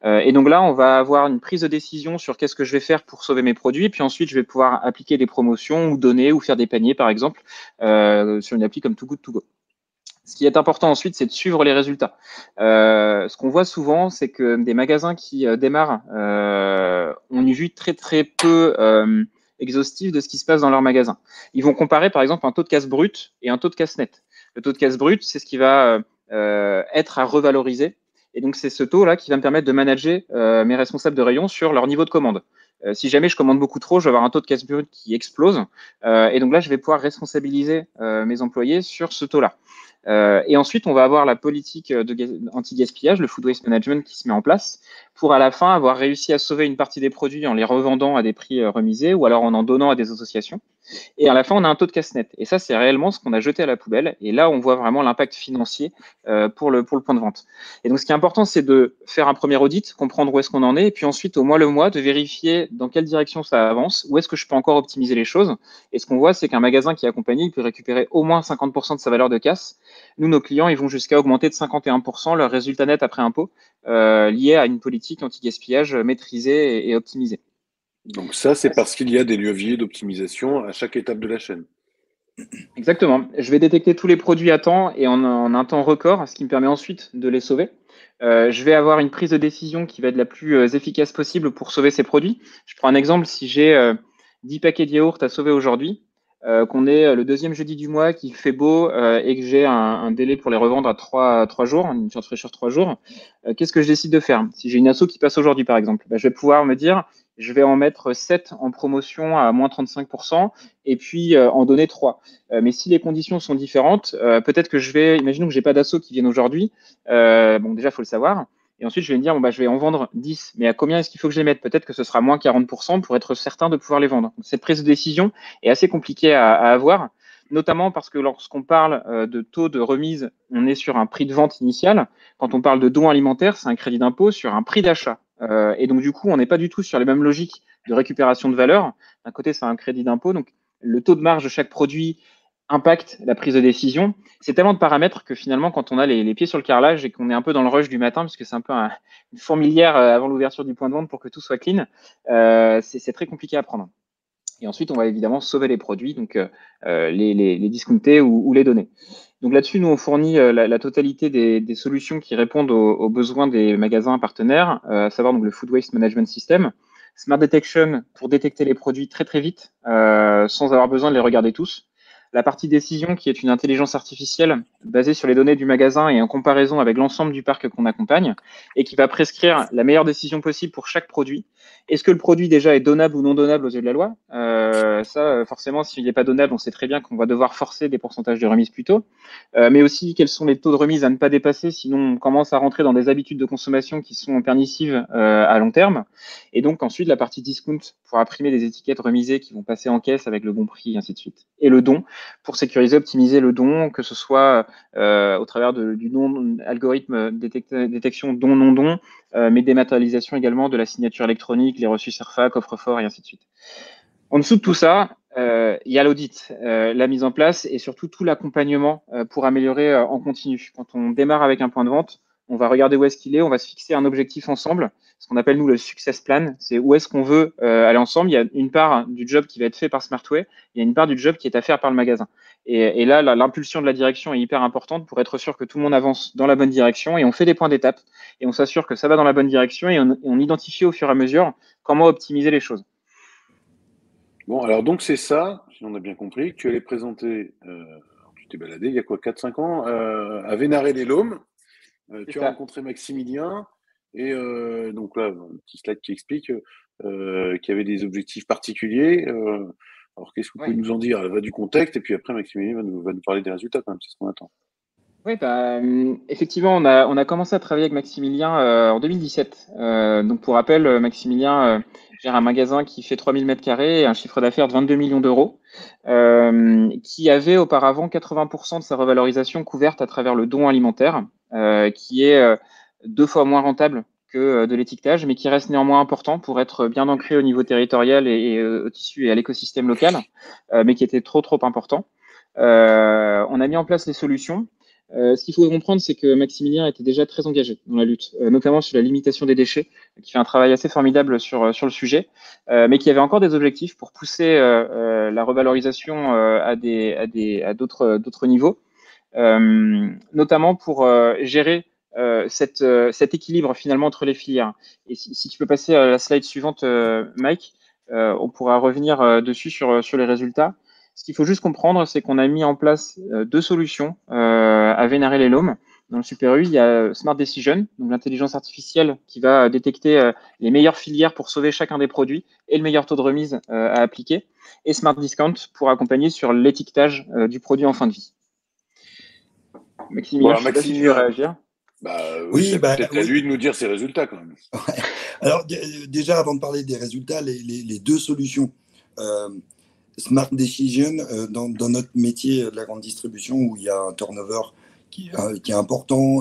Et donc là, on va avoir une prise de décision sur qu'est-ce que je vais faire pour sauver mes produits, puis ensuite, je vais pouvoir appliquer des promotions ou donner ou faire des paniers, par exemple, sur une appli comme Too Good To Go. Ce qui est important ensuite, c'est de suivre les résultats. Ce qu'on voit souvent, c'est que des magasins qui démarrent ont une vue très très peu exhaustive de ce qui se passe dans leur magasin. Ils vont comparer par exemple un taux de casse brut et un taux de casse net. Le taux de casse brut, c'est ce qui va être à revaloriser. Et donc, c'est ce taux-là qui va me permettre de manager mes responsables de rayon sur leur niveau de commande. Si jamais je commande beaucoup trop, je vais avoir un taux de casse brut qui explose. Et donc là, je vais pouvoir responsabiliser mes employés sur ce taux-là. Et ensuite, on va avoir la politique anti-gaspillage, le food waste management qui se met en place pour à la fin avoir réussi à sauver une partie des produits en les revendant à des prix remisés ou alors en donnant à des associations. Et à la fin, on a un taux de casse net. Et ça, c'est réellement ce qu'on a jeté à la poubelle. Et là, on voit vraiment l'impact financier pour le point de vente. Et donc, ce qui est important, c'est de faire un premier audit, comprendre où est-ce qu'on en est, et puis ensuite, au mois le mois, de vérifier dans quelle direction ça avance, où est-ce que je peux encore optimiser les choses. Et ce qu'on voit, c'est qu'un magasin qui est accompagné, il peut récupérer au moins 50% de sa valeur de casse. Nous, nos clients, ils vont jusqu'à augmenter de 51% leur résultat net après impôt lié à une politique anti-gaspillage maîtrisée et optimisée. Donc ça, c'est parce qu'il y a des leviers d'optimisation à chaque étape de la chaîne. Exactement. Je vais détecter tous les produits à temps et en un temps record, ce qui me permet ensuite de les sauver. Je vais avoir une prise de décision qui va être la plus efficace possible pour sauver ces produits. Je prends un exemple, si j'ai 10 paquets de yaourt à sauver aujourd'hui, qu'on est le deuxième jeudi du mois, qu'il fait beau et que j'ai un délai pour les revendre à 3 jours, une chance fraîcheur 3 jours, qu'est-ce que je décide de faire? Si j'ai une asso qui passe aujourd'hui, par exemple, je vais pouvoir me dire, je vais en mettre 7 en promotion à moins 35% et puis en donner 3. Mais si les conditions sont différentes, peut-être que imaginons que j'ai pas d'asso qui viennent aujourd'hui, bon déjà, il faut le savoir. Et ensuite, je vais me dire, bon, je vais en vendre 10. Mais à combien est-ce qu'il faut que je les mette? Peut-être que ce sera moins 40% pour être certain de pouvoir les vendre. Donc, cette prise de décision est assez compliquée à avoir, notamment parce que lorsqu'on parle de taux de remise, on est sur un prix de vente initial. Quand on parle de dons alimentaires, c'est un crédit d'impôt sur un prix d'achat. Et donc, du coup, on n'est pas du tout sur les mêmes logiques de récupération de valeur. D'un côté, c'est un crédit d'impôt. Donc, le taux de marge de chaque produit impacte la prise de décision. C'est tellement de paramètres que finalement, quand on a les pieds sur le carrelage et qu'on est un peu dans le rush du matin, puisque c'est un peu une fourmilière avant l'ouverture du point de vente pour que tout soit clean, c'est très compliqué à prendre. Et ensuite, on va évidemment sauver les produits, donc les discounter ou les donner. Donc là-dessus, nous, on fournit la totalité des solutions qui répondent aux besoins des magasins partenaires, à savoir donc, le Food Waste Management System, Smart Detection pour détecter les produits très très vite, sans avoir besoin de les regarder tous. La partie décision qui est une intelligence artificielle basée sur les données du magasin et en comparaison avec l'ensemble du parc qu'on accompagne et qui va prescrire la meilleure décision possible pour chaque produit. Est-ce que le produit déjà est donnable ou non donnable aux yeux de la loi? Ça, forcément, s'il n'est pas donnable, on sait très bien qu'on va devoir forcer des pourcentages de remise plus tôt. Mais aussi, quels sont les taux de remise à ne pas dépasser, sinon on commence à rentrer dans des habitudes de consommation qui sont permissives à long terme. Et donc ensuite, la partie discount pour imprimer des étiquettes remisées qui vont passer en caisse avec le bon prix, et ainsi de suite. Et le don, pour sécuriser, optimiser le don, que ce soit au travers du don, algorithme détection don-non-don, mais dématérialisation également de la signature électronique, les reçus CERFA, coffre-fort et ainsi de suite. En dessous de tout ça, il y a l'audit, la mise en place et surtout tout l'accompagnement pour améliorer en continu. Quand on démarre avec un point de vente, on va regarder où est-ce qu'il est, on va se fixer un objectif ensemble, ce qu'on appelle nous le success plan, c'est où est-ce qu'on veut aller ensemble. Il y a une part du job qui va être fait par Smartway, il y a une part du job qui est à faire par le magasin. Et là, l'impulsion de la direction est hyper importante pour être sûr que tout le monde avance dans la bonne direction et on fait des points d'étape et on s'assure que ça va dans la bonne direction et on identifie au fur et à mesure comment optimiser les choses. Bon, alors donc c'est ça, si on a bien compris, que tu allais présenter, tu t'es baladé il y a quoi, 4-5 ans, à Vénaré-les-Laumes. Tu as rencontré Maximilien, et donc là, un petit slide qui explique qu'il y avait des objectifs particuliers. Alors qu'est-ce que vous pouvez nous en dire? Elle va du contexte, et puis après Maximilien va nous parler des résultats quand même, c'est ce qu'on attend. Oui, effectivement, on a commencé à travailler avec Maximilien en 2017. Donc, pour rappel, Maximilien gère un magasin qui fait 3000 m² et un chiffre d'affaires de 22 millions d'euros, qui avait auparavant 80% de sa revalorisation couverte à travers le don alimentaire, qui est 2 fois moins rentable que de l'étiquetage, mais qui reste néanmoins important pour être bien ancré au niveau territorial et au tissu et à l'écosystème local, mais qui était trop important. On a mis en place les solutions. Ce qu'il faut comprendre, c'est que Maximilien était déjà très engagé dans la lutte, notamment sur la limitation des déchets, qui fait un travail assez formidable sur le sujet, mais qui avait encore des objectifs pour pousser la revalorisation à d'autres niveaux, notamment pour gérer cet équilibre finalement entre les filières. Et si tu peux passer à la slide suivante, Mike, on pourra revenir dessus sur les résultats. Ce qu'il faut juste comprendre, c'est qu'on a mis en place 2 solutions à Vénaré-les-Laumes. Dans le Super U, il y a Smart Decision, donc l'intelligence artificielle qui va détecter les meilleures filières pour sauver chacun des produits et le meilleur taux de remise à appliquer, et Smart Discount pour accompagner sur l'étiquetage du produit en fin de vie. Maximilien, je sais pas si tu veux réagir. Oui, c'est peut-être à lui de nous dire ses résultats quand même. Ouais. Alors déjà, avant de parler des résultats, les 2 solutions Smart Decision, dans notre métier de la grande distribution, où il y a un turnover qui est important,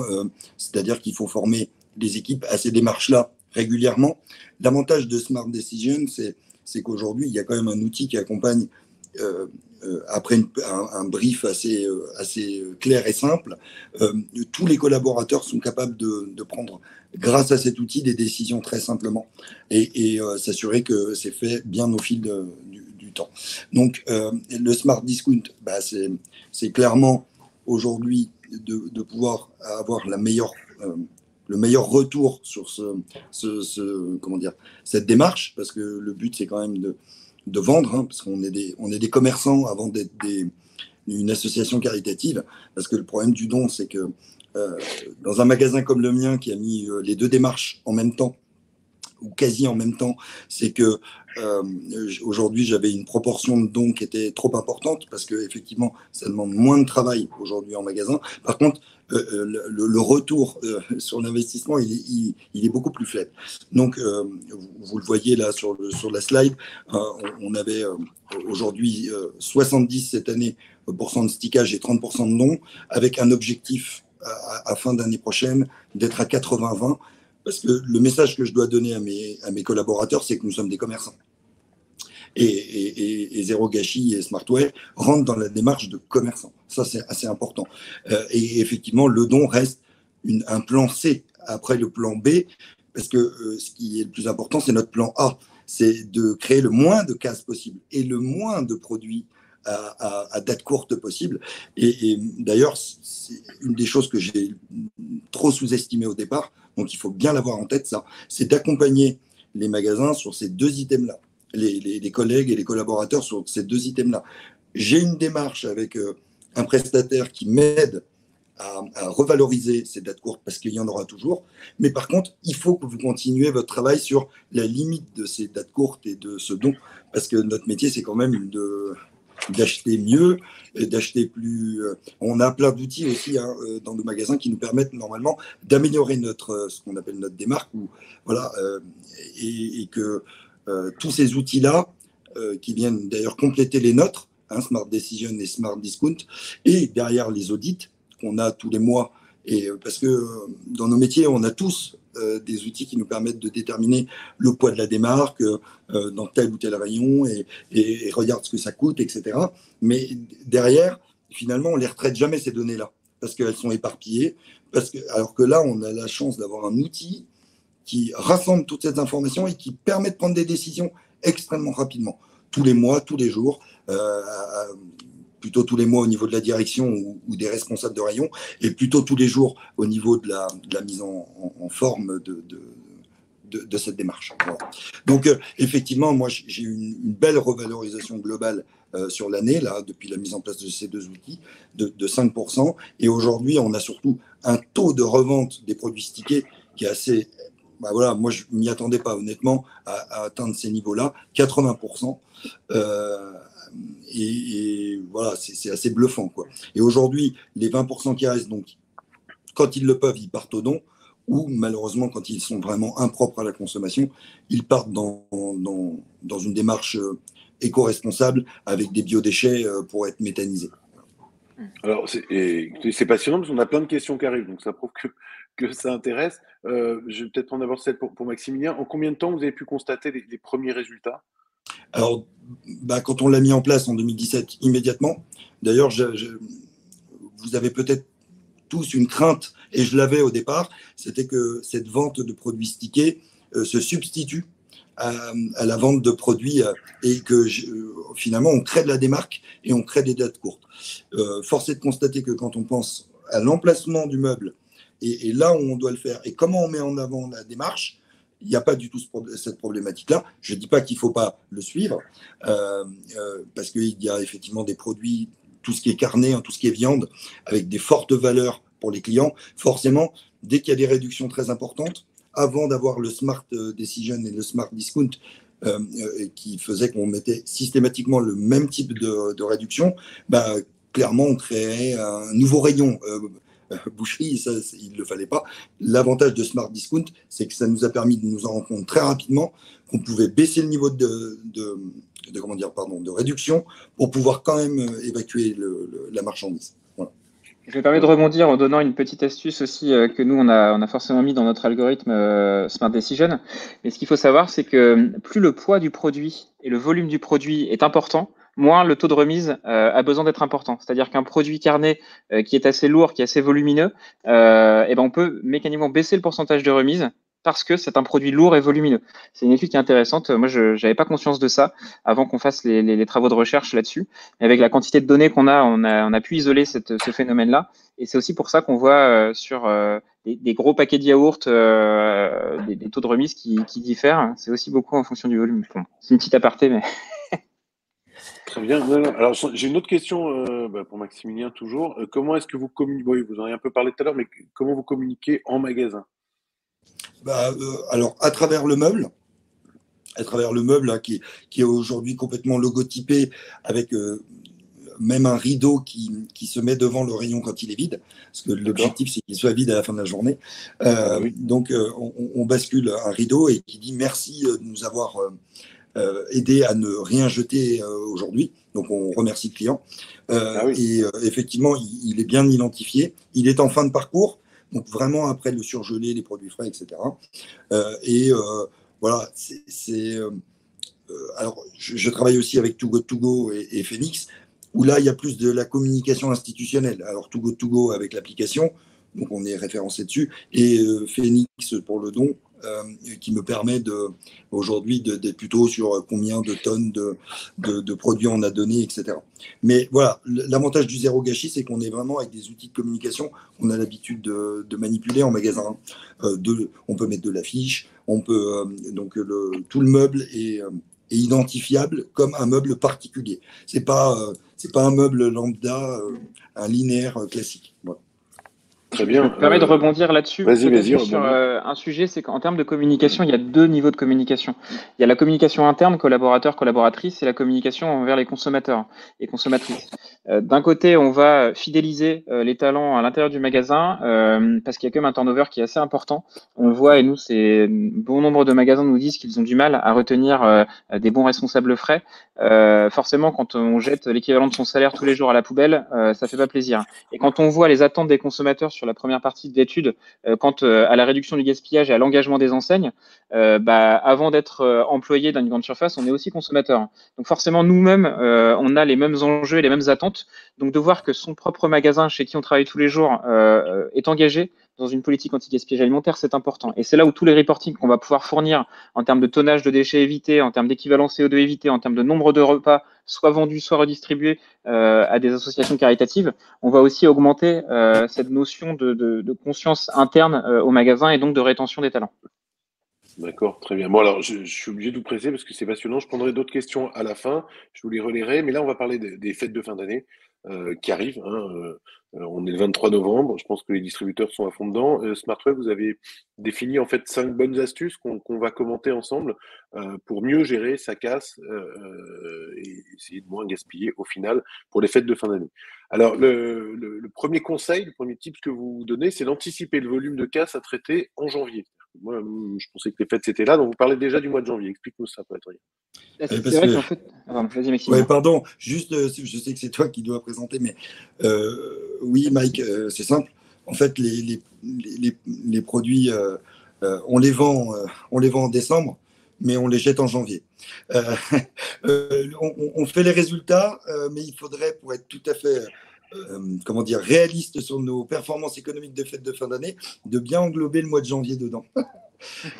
c'est-à-dire qu'il faut former les équipes à ces démarches-là régulièrement. L'avantage de Smart Decision, c'est qu'aujourd'hui, il y a quand même un outil qui accompagne, après un brief assez clair et simple, tous les collaborateurs sont capables de prendre, grâce à cet outil, des décisions très simplement et s'assurer que c'est fait bien au fil du temps. Donc, le Smart Discount, c'est clairement aujourd'hui de pouvoir avoir le meilleur retour sur cette démarche, parce que le but, c'est quand même de vendre, hein, parce qu'on est des commerçants avant d'être une association caritative, parce que le problème du don, c'est que dans un magasin comme le mien, qui a mis les 2 démarches en même temps, ou quasi en même temps, c'est que aujourd'hui j'avais une proportion de dons qui était trop importante, parce que effectivement ça demande moins de travail aujourd'hui en magasin. Par contre, le retour sur l'investissement il est beaucoup plus faible. Donc vous le voyez là sur la slide, on avait aujourd'hui 70 cette année % de stickage et 30% de dons, avec un objectif à fin d'année prochaine d'être à 80-20. Parce que le message que je dois donner à mes collaborateurs, c'est que nous sommes des commerçants. Et Zéro Gâchis et Smartway rentrent dans la démarche de commerçants. Ça, c'est assez important. Et effectivement, le don reste un plan C après le plan B, parce que ce qui est le plus important, c'est notre plan A. C'est de créer le moins de cases possible et le moins de produits à date courte possible. Et d'ailleurs, c'est une des choses que j'ai trop sous-estimé au départ, donc il faut bien l'avoir en tête, ça, c'est d'accompagner les magasins sur ces 2 items-là, les collègues et les collaborateurs sur ces 2 items-là. J'ai une démarche avec un prestataire qui m'aide à revaloriser ces dates courtes, parce qu'il y en aura toujours. Mais par contre, il faut que vous continuez votre travail sur la limite de ces dates courtes et de ce don, parce que notre métier, c'est quand même d'acheter mieux, d'acheter plus. On a plein d'outils aussi dans nos magasins qui nous permettent normalement d'améliorer ce qu'on appelle notre démarque, voilà, et que tous ces outils-là, qui viennent d'ailleurs compléter les nôtres, Smart Decision et Smart Discount, et derrière les audits qu'on a tous les mois, et parce que dans nos métiers, on a tous des outils qui nous permettent de déterminer le poids de la démarque dans tel ou tel rayon, et regarde ce que ça coûte, etc. Mais derrière, finalement, on ne les retraite jamais, ces données-là, parce qu'elles sont éparpillées, alors que là, on a la chance d'avoir un outil qui rassemble toutes ces informations et qui permet de prendre des décisions extrêmement rapidement, tous les mois, tous les jours, plutôt tous les mois au niveau de la direction ou des responsables de rayon, et plutôt tous les jours au niveau de la mise en forme de cette démarche. Voilà. Donc, effectivement, moi, j'ai une belle revalorisation globale sur l'année, là, depuis la mise en place de ces 2 outils, de 5%. Et aujourd'hui, on a surtout un taux de revente des produits stickés qui est assez... voilà, moi, je ne m'y attendais pas, honnêtement, à atteindre ces niveaux-là, 80%. Et voilà, c'est assez bluffant, quoi. Et aujourd'hui, les 20% qui restent, donc, quand ils le peuvent, ils partent au don, ou malheureusement, quand ils sont vraiment impropres à la consommation, ils partent dans une démarche éco-responsable avec des biodéchets pour être méthanisés. Alors, c'est passionnant parce qu'on a plein de questions qui arrivent, donc ça prouve que ça intéresse. Je vais peut-être en avoir celle pour Maximilien. En combien de temps vous avez pu constater les premiers résultats? Alors, quand on l'a mis en place en 2017, immédiatement. D'ailleurs, vous avez peut-être tous une crainte, et je l'avais au départ, c'était que cette vente de produits stickés se substitue à la vente de produits et que finalement on crée de la démarque et on crée des dates courtes. Force est de constater que quand on pense à l'emplacement du meuble et là où on doit le faire et comment on met en avant la démarche, il n'y a pas du tout cette problématique-là. Je ne dis pas qu'il ne faut pas le suivre, parce qu'il y a effectivement des produits, tout ce qui est carné, tout ce qui est viande, avec des fortes valeurs pour les clients. Forcément, dès qu'il y a des réductions très importantes, avant d'avoir le Smart Decision et le Smart Discount, qui faisait qu'on mettait systématiquement le même type de réduction, clairement, on créait un nouveau rayon. Boucherie, ça, il ne le fallait pas. L'avantage de Smart Discount, c'est que ça nous a permis de nous en rendre compte très rapidement qu'on pouvait baisser le niveau de réduction pour pouvoir quand même évacuer la marchandise. Voilà. Je me permets de rebondir en donnant une petite astuce aussi que nous, on a forcément mis dans notre algorithme Smart Decision. Mais ce qu'il faut savoir, c'est que plus le poids du produit et le volume du produit est important, moins le taux de remise a besoin d'être important. C'est-à-dire qu'un produit carné qui est assez lourd, qui est assez volumineux, on peut mécaniquement baisser le pourcentage de remise parce que c'est un produit lourd et volumineux. C'est une étude qui est intéressante. Moi, je n'avais pas conscience de ça avant qu'on fasse les travaux de recherche là-dessus. Et avec la quantité de données qu'on a, on a pu isoler ce phénomène-là. Et c'est aussi pour ça qu'on voit sur des gros paquets de yaourts des taux de remise qui diffèrent. C'est aussi beaucoup en fonction du volume. Bon, c'est une petite aparté, mais... Très bien. Non. Alors, j'ai une autre question pour Maximilien toujours. Comment est-ce que vous communiquez? Oui, vous en avez un peu parlé tout à l'heure, mais comment vous communiquez en magasin? Alors, à travers le meuble là, qui est aujourd'hui complètement logotypé avec même un rideau qui se met devant le rayon quand il est vide, parce que l'objectif c'est qu'il soit vide à la fin de la journée. Oui. Donc on bascule un rideau et qui dit merci de nous avoir aidé à ne rien jeter aujourd'hui. Donc on remercie le client. Et effectivement, il est bien identifié. Il est en fin de parcours, donc vraiment après le surgelé, les produits frais, etc. Voilà, alors je travaille aussi avec Too Good To Go et Phoenix, où là, il y a plus de la communication institutionnelle. Alors, Too Good To Go avec l'application, donc on est référencé dessus, et Phoenix pour le don, qui me permet aujourd'hui d'être plutôt sur combien de tonnes de produits on a donné, etc. Mais voilà, l'avantage du zéro gâchis, c'est qu'on est vraiment avec des outils de communication qu'on a l'habitude de manipuler en magasin. On peut mettre de l'affiche, on peut tout le meuble est identifiable comme un meuble particulier. C'est pas un meuble lambda, un linéaire classique. Voilà. Très bien. Je me permets de rebondir là-dessus. Vas-y, sur un sujet, c'est qu'en termes de communication, il y a deux niveaux de communication. Il y a la communication interne, collaborateur, collaboratrice, et la communication envers les consommateurs et consommatrices. D'un côté, on va fidéliser les talents à l'intérieur du magasin parce qu'il y a quand même un turnover qui est assez important. On le voit, et nous, bon nombre de magasins nous disent qu'ils ont du mal à retenir des bons responsables frais. Forcément, quand on jette l'équivalent de son salaire tous les jours à la poubelle, ça fait pas plaisir. Et quand on voit les attentes des consommateurs sur la première partie de l'étude, quant à la réduction du gaspillage et à l'engagement des enseignes, avant d'être employé dans une grande surface, on est aussi consommateur. Donc forcément, nous-mêmes, on a les mêmes enjeux et les mêmes attentes. Donc de voir que son propre magasin, chez qui on travaille tous les jours, est engagé dans une politique anti-gaspillage alimentaire, c'est important. Et c'est là où tous les reportings qu'on va pouvoir fournir en termes de tonnage de déchets évités, en termes d'équivalent CO2 évité, en termes de nombre de repas, soit vendus, soit redistribués à des associations caritatives, on va aussi augmenter cette notion de conscience interne au magasin et donc de rétention des talents. D'accord, très bien. Bon, alors, je suis obligé de vous presser parce que c'est passionnant. Je prendrai d'autres questions à la fin. Je vous les relayerai. Mais là, on va parler des fêtes de fin d'année qui arrivent. On est le 23 novembre. Je pense que les distributeurs sont à fond dedans. Smartweb, vous avez défini en fait 5 bonnes astuces qu'on va commenter ensemble pour mieux gérer sa casse et essayer de moins gaspiller au final pour les fêtes de fin d'année. Alors, le premier conseil, le premier tip que vous donnez, c'est d'anticiper le volume de casse à traiter en janvier. Moi, je pensais que les fêtes c'était là, donc vous parlez déjà du mois de janvier. Explique-nous ça, Patrick. C'est vrai qu'en fait, vas-y Maxime. Ouais, pardon, juste, je sais que c'est toi qui dois présenter, mais oui, Mike, c'est simple. En fait, les produits, on les vend en décembre, mais on les jette en janvier. On fait les résultats, mais il faudrait, pour être tout à fait comment dire, réaliste sur nos performances économiques de fête de fin d'année, de bien englober le mois de janvier dedans.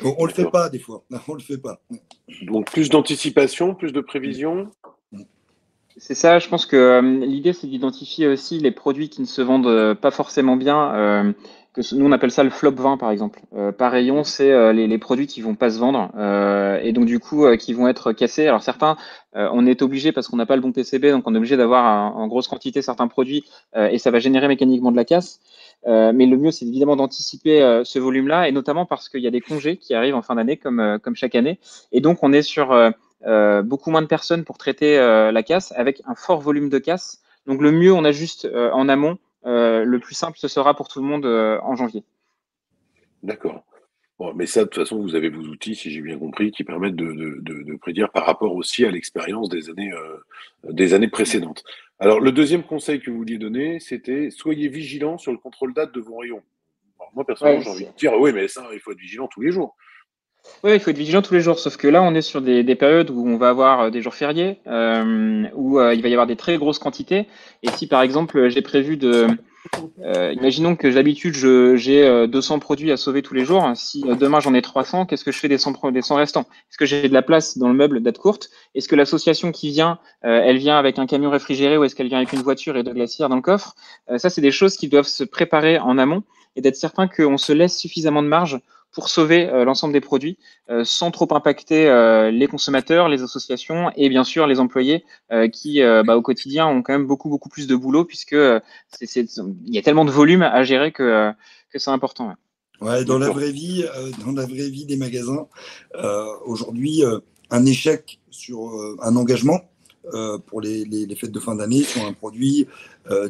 On le fait pas des fois, on le fait pas. Donc plus d'anticipation, plus de prévision. C'est ça, je pense que l'idée c'est d'identifier aussi les produits qui ne se vendent pas forcément bien. Nous on appelle ça le flop 20 par exemple. Par rayon, c'est les produits qui vont pas se vendre et donc du coup qui vont être cassés. Alors certains, on est obligé parce qu'on n'a pas le bon PCB, donc on est obligé d'avoir en grosse quantité certains produits et ça va générer mécaniquement de la casse. Mais le mieux c'est évidemment d'anticiper ce volume-là et notamment parce qu'il y a des congés qui arrivent en fin d'année comme chaque année et donc on est sur beaucoup moins de personnes pour traiter la casse avec un fort volume de casse. Donc le mieux, on ajuste en amont. Le plus simple, ce sera pour tout le monde en janvier. D'accord. Bon, mais ça, de toute façon, vous avez vos outils, si j'ai bien compris, qui permettent de prédire par rapport aussi à l'expérience des années précédentes. Alors, le deuxième conseil que vous vouliez donner, c'était soyez vigilants sur le contrôle date de vos rayons. Alors, moi, personnellement, j'ai envie de dire, oui, mais ça, il faut être vigilant tous les jours. Oui, il faut être vigilant tous les jours, sauf que là, on est sur des périodes où on va avoir des jours fériés, où il va y avoir des très grosses quantités. Et si, par exemple, j'ai prévu imaginons que d'habitude, j'ai 200 produits à sauver tous les jours. Si demain, j'en ai 300, qu'est-ce que je fais des 100 restants? Est-ce que j'ai de la place dans le meuble date courte? Est-ce que l'association qui vient, elle vient avec un camion réfrigéré ou est-ce qu'elle vient avec une voiture et de glacière dans le coffre? Ça, c'est des choses qui doivent se préparer en amont et d'être certain qu'on se laisse suffisamment de marge pour sauver l'ensemble des produits sans trop impacter les consommateurs, les associations et bien sûr les employés qui au quotidien ont quand même beaucoup plus de boulot puisque il y a tellement de volume à gérer que c'est important. Ouais, dans la vraie vie des magasins, aujourd'hui, un échec sur un engagement pour les fêtes de fin d'année sur un produit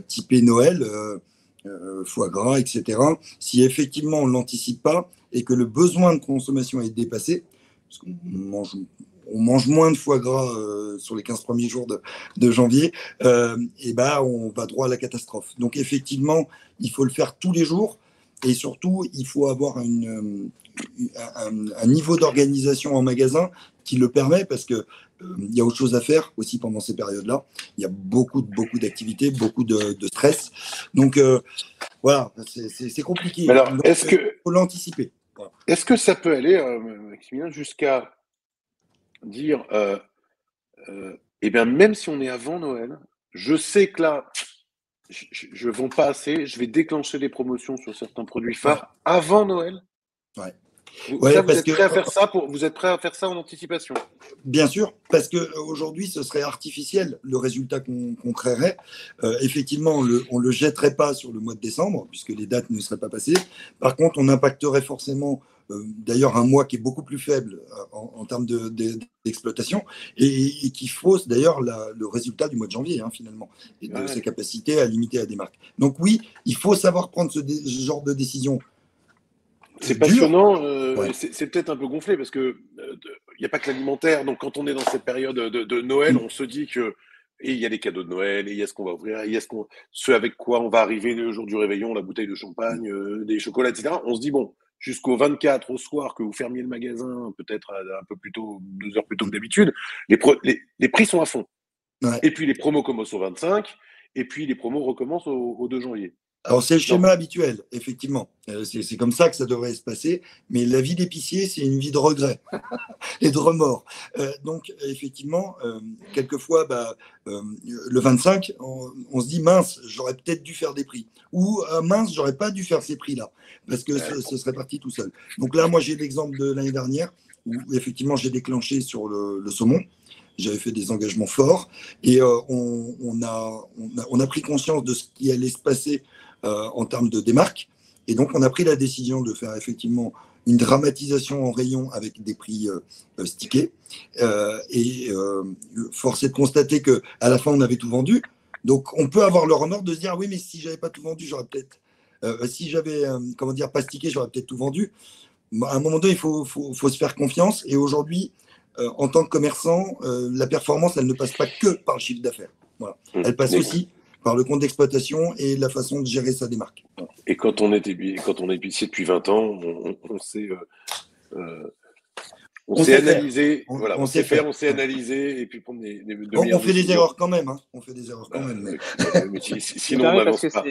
typé Noël, foie gras, etc. Si effectivement on ne l'anticipe pas et que le besoin de consommation est dépassé, parce qu'on mange moins de foie gras sur les 15 premiers jours de janvier, et on va droit à la catastrophe. Donc effectivement, il faut le faire tous les jours et surtout, il faut avoir un niveau d'organisation en magasin qui le permet parce que il y a autre chose à faire aussi pendant ces périodes-là. Il y a beaucoup d'activités, beaucoup de stress. Donc voilà, c'est compliqué. Mais alors, il faut l'anticiper. Voilà. Est-ce que ça peut aller, Maximilien, jusqu'à dire, eh bien, même si on est avant Noël, je sais que là, je ne vends pas assez, je vais déclencher des promotions sur certains produits phares avant Noël. Ouais. Vous êtes prêt à faire ça vous êtes prêt à faire ça en anticipation? Bien sûr, parce qu'aujourd'hui, ce serait artificiel le résultat qu'on créerait. Effectivement, on ne le jetterait pas sur le mois de décembre, puisque les dates ne seraient pas passées. Par contre, on impacterait forcément, d'ailleurs, un mois qui est beaucoup plus faible en termes d'exploitation, et qui fausse d'ailleurs le résultat du mois de janvier, finalement, et de sa capacité à limiter la démarque. Donc oui, il faut savoir prendre ce genre de décision. C'est passionnant, c'est peut-être un peu gonflé parce que il n'y a pas que l'alimentaire. Donc quand on est dans cette période de Noël, on se dit que il y a des cadeaux de Noël, et il y a ce qu'on va ouvrir, il y a ce avec quoi on va arriver le jour du réveillon, la bouteille de champagne, des chocolats, etc. On se dit bon, jusqu'au 24 au soir que vous fermiez le magasin, peut-être un peu plus tôt, 2 heures plus tôt que d'habitude, les prix sont à fond. Ouais. Et puis les promos commencent au 25, et puis les promos recommencent au 2 janvier. Alors, c'est le schéma habituel, effectivement. C'est comme ça que ça devrait se passer. Mais la vie d'épicier, c'est une vie de regret et de remords. Donc, effectivement, quelquefois, le 25, on se dit, mince, j'aurais peut-être dû faire des prix. Ou, mince, j'aurais pas dû faire ces prix-là. Parce que ce serait parti tout seul. Donc là, moi, j'ai l'exemple de l'année dernière où, effectivement, j'ai déclenché sur le saumon. J'avais fait des engagements forts. Et on a pris conscience de ce qui allait se passer en termes de démarque. Et donc, on a pris la décision de faire effectivement une dramatisation en rayon avec des prix stickés. Force est de constater qu'à la fin, on avait tout vendu. Donc, on peut avoir le remords de se dire, oui, mais si je n'avais pas tout vendu, j'aurais peut-être... si j'avais, pas stické, j'aurais peut-être tout vendu. À un moment donné, il faut se faire confiance. Et aujourd'hui, en tant que commerçant, la performance, elle ne passe pas que par le chiffre d'affaires. Voilà. Elle passe aussi par le compte d'exploitation et la façon de gérer sa démarque. Voilà. Et quand on est épicier depuis 20 ans, on sait analyser, voilà, on sait faire, on sait analyser et puis prendre de meilleures on fait des décisions. erreurs quand même, hein. On fait des erreurs quand même. Mais sinon, on n'avance pas.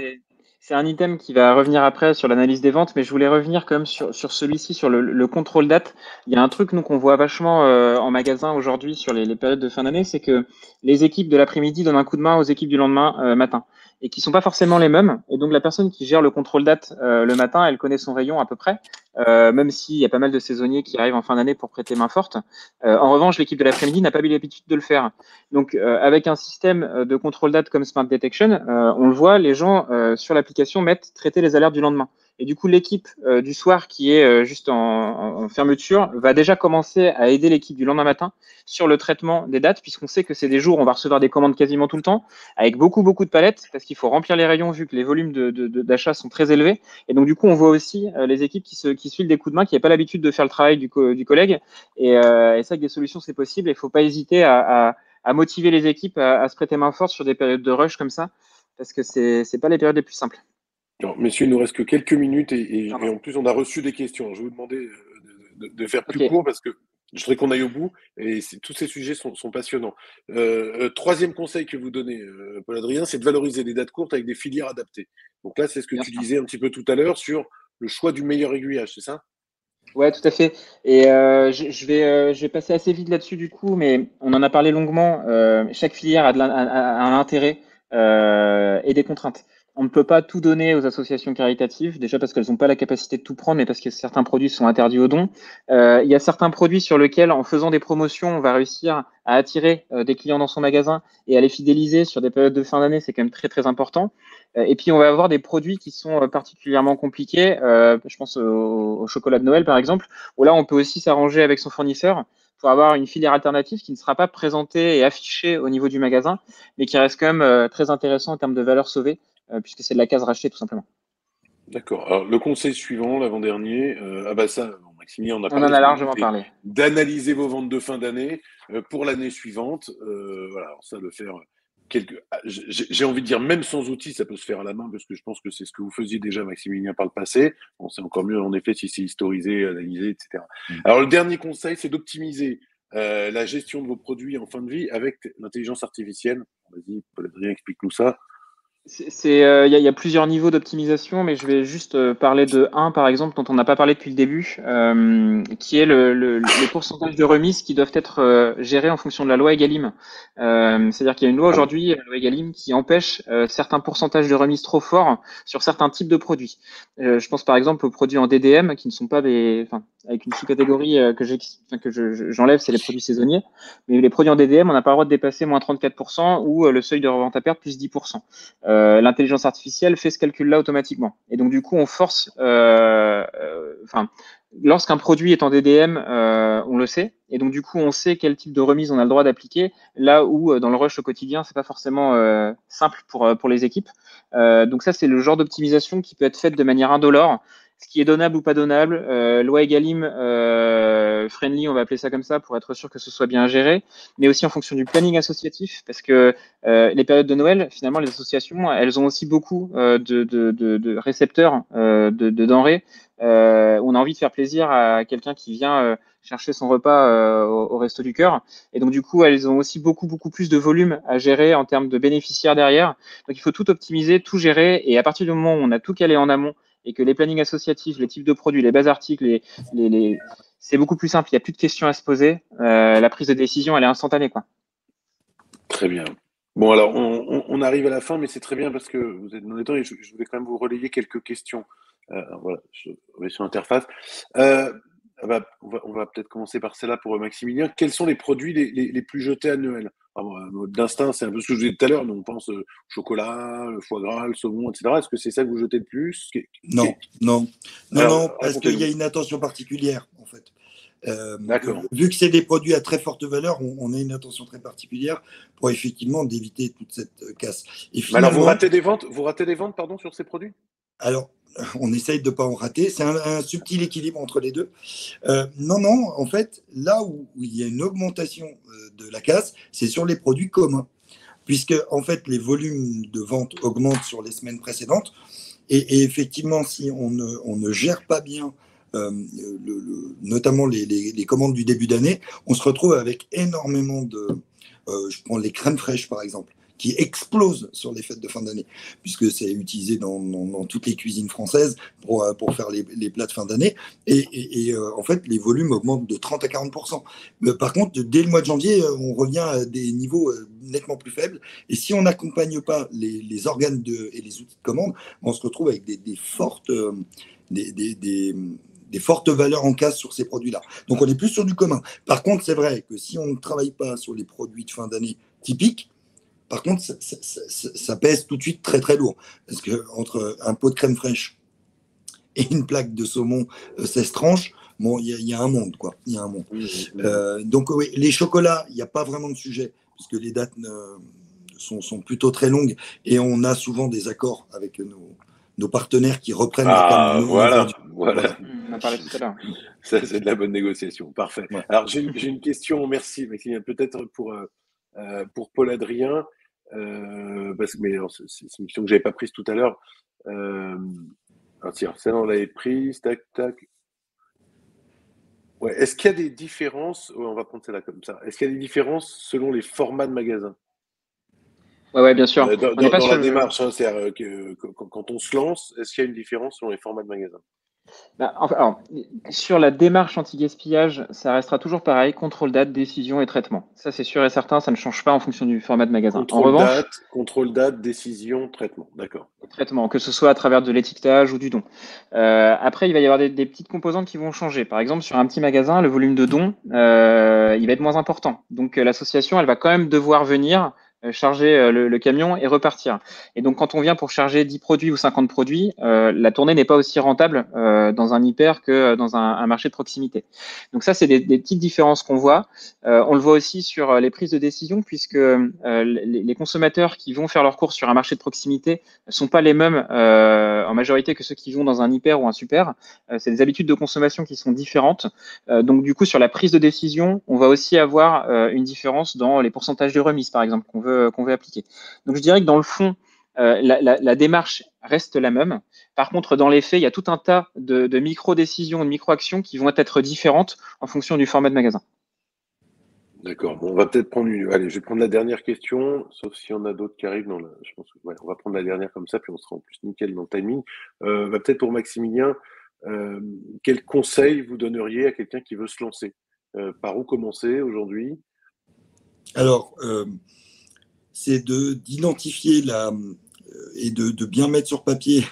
C'est un item qui va revenir après sur l'analyse des ventes, mais je voulais revenir quand même sur celui-ci, sur le contrôle date. Il y a un truc nous qu'on voit vachement en magasin aujourd'hui sur les périodes de fin d'année, c'est que les équipes de l'après-midi donnent un coup de main aux équipes du lendemain matin et qui sont pas forcément les mêmes. Et donc la personne qui gère le contrôle date le matin, elle connaît son rayon à peu près, même s'il y a pas mal de saisonniers qui arrivent en fin d'année pour prêter main forte. En revanche, l'équipe de l'après-midi n'a pas eu l'habitude de le faire. Donc avec un système de contrôle date comme Smart Detection, on le voit, les gens sur l'application mettent traiter les alertes du lendemain. Et du coup, l'équipe du soir qui est juste en fermeture va déjà commencer à aider l'équipe du lendemain matin sur le traitement des dates, puisqu'on sait que c'est des jours où on va recevoir des commandes quasiment tout le temps, avec beaucoup de palettes, parce qu'il faut remplir les rayons vu que les volumes d'achat sont très élevés. Et donc, du coup, on voit aussi les équipes qui se filent des coups de main, qui n'avaient pas l'habitude de faire le travail du collègue. Et ça, avec des solutions, c'est possible. Il ne faut pas hésiter à motiver les équipes à se prêter main forte sur des périodes de rush comme ça, parce que c'est pas les périodes les plus simples. Alors, messieurs, il nous reste que quelques minutes et en plus, on a reçu des questions. Je vais vous demander de faire plus court parce que je voudrais qu'on aille au bout et tous ces sujets sont passionnants. Troisième conseil que vous donnez, Paul-Adrien, c'est de valoriser des dates courtes avec des filières adaptées. Donc là, c'est ce que tu disais un petit peu tout à l'heure sur le choix du meilleur aiguillage, c'est ça ? Ouais, tout à fait. Et je vais passer assez vite là-dessus du coup, mais on en a parlé longuement. Chaque filière a un intérêt et des contraintes. On ne peut pas tout donner aux associations caritatives, déjà parce qu'elles n'ont pas la capacité de tout prendre, mais parce que certains produits sont interdits aux dons. Il y a certains produits sur lesquels, en faisant des promotions, on va réussir à attirer des clients dans son magasin et à les fidéliser sur des périodes de fin d'année. C'est quand même très, très important. Et puis, on va avoir des produits qui sont particulièrement compliqués. Je pense au chocolat de Noël, par exemple, où là, on peut aussi s'arranger avec son fournisseur pour avoir une filière alternative qui ne sera pas présentée et affichée au niveau du magasin, mais qui reste quand même très intéressant en termes de valeur sauvée, puisque c'est de la case rachetée, tout simplement. D'accord. Alors, le conseil suivant, l'avant-dernier, Maximilien en a On parlé. en a largement parlé. D'analyser vos ventes de fin d'année pour l'année suivante. Voilà, alors ça, le faire j'ai envie de dire, même sans outils, ça peut se faire à la main, parce que je pense que c'est ce que vous faisiez déjà, Maximilien, par le passé. Bon, c'est encore mieux, en effet, si c'est historisé, analysé, etc. Alors, le dernier conseil, c'est d'optimiser la gestion de vos produits en fin de vie avec l'intelligence artificielle. Vas-y, Paul-Adrien, explique-nous ça. Il y a plusieurs niveaux d'optimisation, mais je vais juste parler de un, par exemple, dont on n'a pas parlé depuis le début, qui est les pourcentages de remises qui doivent être gérés en fonction de la loi Egalim. C'est-à-dire qu'il y a une loi aujourd'hui, la loi Egalim, qui empêche certains pourcentages de remises trop forts sur certains types de produits. Je pense par exemple aux produits en DDM, qui ne sont pas avec une sous-catégorie que j'enlève, c'est les produits saisonniers. Mais les produits en DDM, on n'a pas le droit de dépasser moins 34% ou le seuil de revente à perte plus 10%. L'intelligence artificielle fait ce calcul-là automatiquement. Et donc, du coup, on force, lorsqu'un produit est en DDM, on le sait. Et donc, du coup, on sait quel type de remise on a le droit d'appliquer, là où, dans le rush au quotidien, c'est pas forcément simple pour les équipes. Donc, ça, c'est le genre d'optimisation qui peut être faite de manière indolore. Ce qui est donnable ou pas donnable, loi Egalim friendly, on va appeler ça comme ça, pour être sûr que ce soit bien géré, mais aussi en fonction du planning associatif, parce que les périodes de Noël, finalement, les associations, elles ont aussi beaucoup de récepteurs de denrées. On a envie de faire plaisir à quelqu'un qui vient chercher son repas au Resto du Cœur. Et donc, du coup, elles ont aussi beaucoup plus de volume à gérer en termes de bénéficiaires derrière. Donc, il faut tout optimiser, tout gérer. Et à partir du moment où on a tout calé en amont et que les plannings associatifs, les types de produits, les bases articles, c'est beaucoup plus simple. Il n'y a plus de questions à se poser. La prise de décision, elle est instantanée, quoi. Très bien. Bon, alors, on arrive à la fin, mais c'est très bien parce que vous êtes dans les temps et je voulais quand même vous relayer quelques questions. Voilà, je vais sur l'interface. On va peut-être commencer par celle-là pour Maximilien. Quels sont les produits les plus jetés à Noël? D'instinct, c'est un peu ce que je disais tout à l'heure, on pense chocolat, le foie gras, le saumon, etc. Est-ce que c'est ça que vous jetez le plus? Non, parce qu'il y a une attention particulière, en fait. D'accord. Vu que c'est des produits à très forte valeur, on a une attention très particulière pour effectivement d'éviter toute cette casse. Et finalement, alors vous ratez des ventes, pardon, sur ces produits? Alors, on essaye de ne pas en rater. C'est un subtil équilibre entre les deux. Non, en fait, là où il y a une augmentation de la casse, c'est sur les produits communs, puisque en fait, les volumes de vente augmentent sur les semaines précédentes. Et effectivement, si on ne gère pas bien notamment les commandes du début d'année, on se retrouve avec énormément je prends les crèmes fraîches par exemple, qui explosent sur les fêtes de fin d'année, puisque c'est utilisé dans toutes les cuisines françaises pour faire les plats de fin d'année. Et en fait, les volumes augmentent de 30 à 40%. Par contre, dès le mois de janvier, on revient à des niveaux nettement plus faibles. Et si on n'accompagne pas les organes et les outils de commande, on se retrouve avec des fortes valeurs en casse sur ces produits-là. Donc, on est plus sur du commun. Par contre, c'est vrai que si on ne travaille pas sur les produits de fin d'année typiques, par contre, ça pèse tout de suite très, très lourd. Parce qu'entre un pot de crème fraîche et une plaque de saumon 16 tranches, bon, il y a un monde, quoi. Il y a un monde. Donc, oui, les chocolats, il n'y a pas vraiment de sujet, puisque les dates sont plutôt très longues et on a souvent des accords avec nos partenaires qui reprennent la gamme. Voilà. On en parlait tout à l'heure. Ça, c'est de la bonne négociation. Parfait. Ouais. Alors, j'ai une question. Merci, Maxime. Peut-être pour Paul-Adrien, mais c'est une question que je n'avais pas prise tout à l'heure. Tiens, celle-là, on l'avait prise. Tac, tac. Ouais. Est-ce qu'il y a des différences? On va prendre celle-là comme ça. Est-ce qu'il y a des différences selon les formats de magasins? Ouais, bien sûr. Dans la démarche, hein, c'est-à-dire que quand on se lance, est-ce qu'il y a une différence selon les formats de magasins? Alors, sur la démarche anti-gaspillage, ça restera toujours pareil, contrôle date, décision et traitement. Ça, c'est sûr et certain, ça ne change pas en fonction du format de magasin. Contrôle date, décision, traitement, d'accord. Traitement, que ce soit à travers de l'étiquetage ou du don. Après, il va y avoir des petites composantes qui vont changer. Par exemple, sur un petit magasin, le volume de dons, il va être moins important. Donc, l'association, elle va quand même devoir venir charger le camion et repartir. Et donc, quand on vient pour charger 10 produits ou 50 produits, la tournée n'est pas aussi rentable dans un hyper que dans un marché de proximité. Donc ça, c'est des petites différences qu'on voit. On le voit aussi sur les prises de décision, puisque les consommateurs qui vont faire leurs courses sur un marché de proximité ne sont pas les mêmes en majorité que ceux qui vont dans un hyper ou un super. C'est des habitudes de consommation qui sont différentes. Donc du coup, sur la prise de décision, on va aussi avoir une différence dans les pourcentages de remise, par exemple, qu'on veut appliquer. Donc je dirais que dans le fond, la démarche reste la même. Par contre, dans les faits, il y a tout un tas de micro-décisions, de micro-actions qui vont être différentes en fonction du format de magasin. D'accord. Bon, on va peut-être prendre Allez, je vais prendre la dernière question, sauf s'il y en a d'autres qui arrivent. Je pense que on va prendre la dernière comme ça, puis on sera en plus nickel dans le timing. Peut-être pour Maximilien, quel conseil vous donneriez à quelqu'un qui veut se lancer? Par où commencer aujourd'hui? Alors, c'est d'identifier et de bien mettre sur papier,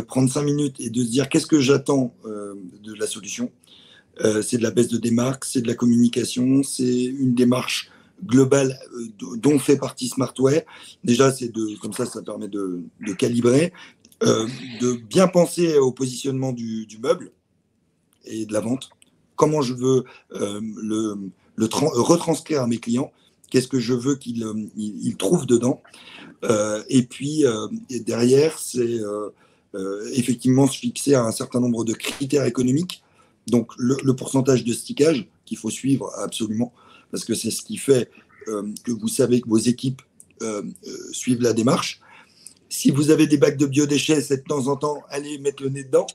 prendre 5 minutes et de se dire qu'est-ce que j'attends de la solution. C'est de la baisse de démarque, c'est de la communication, c'est une démarche globale dont fait partie Smartway. Déjà, comme ça permet de calibrer, de bien penser au positionnement du meuble et de la vente. Comment je veux retranscrire à mes clients. Qu'est-ce que je veux qu'ils trouvent dedans. Et puis, derrière, c'est effectivement se fixer à un certain nombre de critères économiques. Donc, le pourcentage de stickage qu'il faut suivre absolument, parce que c'est ce qui fait que vous savez que vos équipes suivent la démarche. Si vous avez des bacs de biodéchets, c'est de temps en temps aller mettre le nez dedans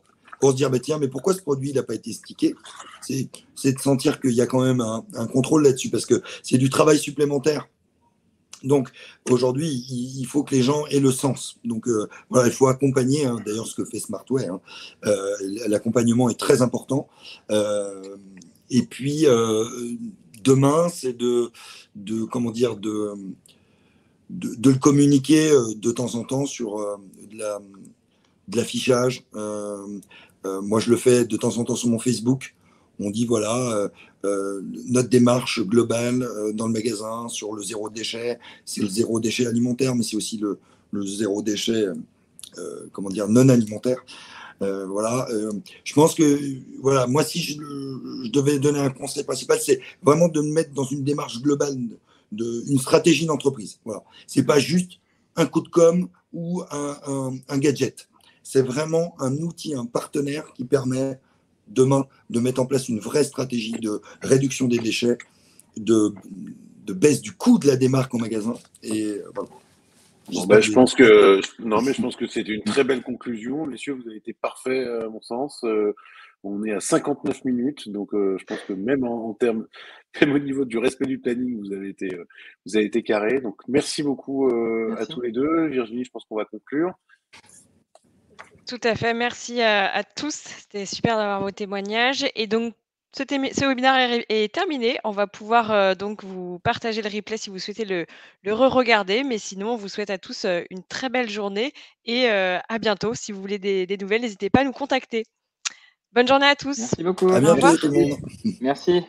pour se dire, tiens, mais pourquoi ce produit n'a pas été stické? C'est de sentir qu'il y a quand même un contrôle là-dessus, parce que c'est du travail supplémentaire. Donc, aujourd'hui, il faut que les gens aient le sens. Donc, il faut accompagner, d'ailleurs, ce que fait Smartway. L'accompagnement est très important. Et puis, demain, c'est de le communiquer de temps en temps sur de l'affichage. Moi, je le fais de temps en temps sur mon Facebook. On dit, voilà, notre démarche globale dans le magasin sur le zéro déchet, c'est le zéro déchet alimentaire, mais c'est aussi le zéro déchet, non alimentaire. Je pense que, moi, si je devais donner un conseil principal, c'est vraiment de me mettre dans une démarche globale, une stratégie d'entreprise. Voilà. C'est pas juste un coup de com' ou un gadget. c'est vraiment un outil, un partenaire qui permet demain de mettre en place une vraie stratégie de réduction des déchets, de baisse du coût de la démarque en magasin. Et voilà. Je pense que c'est une très belle conclusion. Messieurs, vous avez été parfaits à mon sens. On est à 59 minutes, donc je pense que même en termes, même au niveau du respect du planning, vous avez été carrés. Donc merci beaucoup à tous les deux. Virginie, je pense qu'on va conclure. Tout à fait. Merci à tous. C'était super d'avoir vos témoignages. Et donc, ce webinaire est terminé. On va pouvoir donc vous partager le replay si vous souhaitez le re-regarder. Mais sinon, on vous souhaite à tous une très belle journée et à bientôt. Si vous voulez des nouvelles, n'hésitez pas à nous contacter. Bonne journée à tous. Merci beaucoup. À bientôt tout le monde. Merci.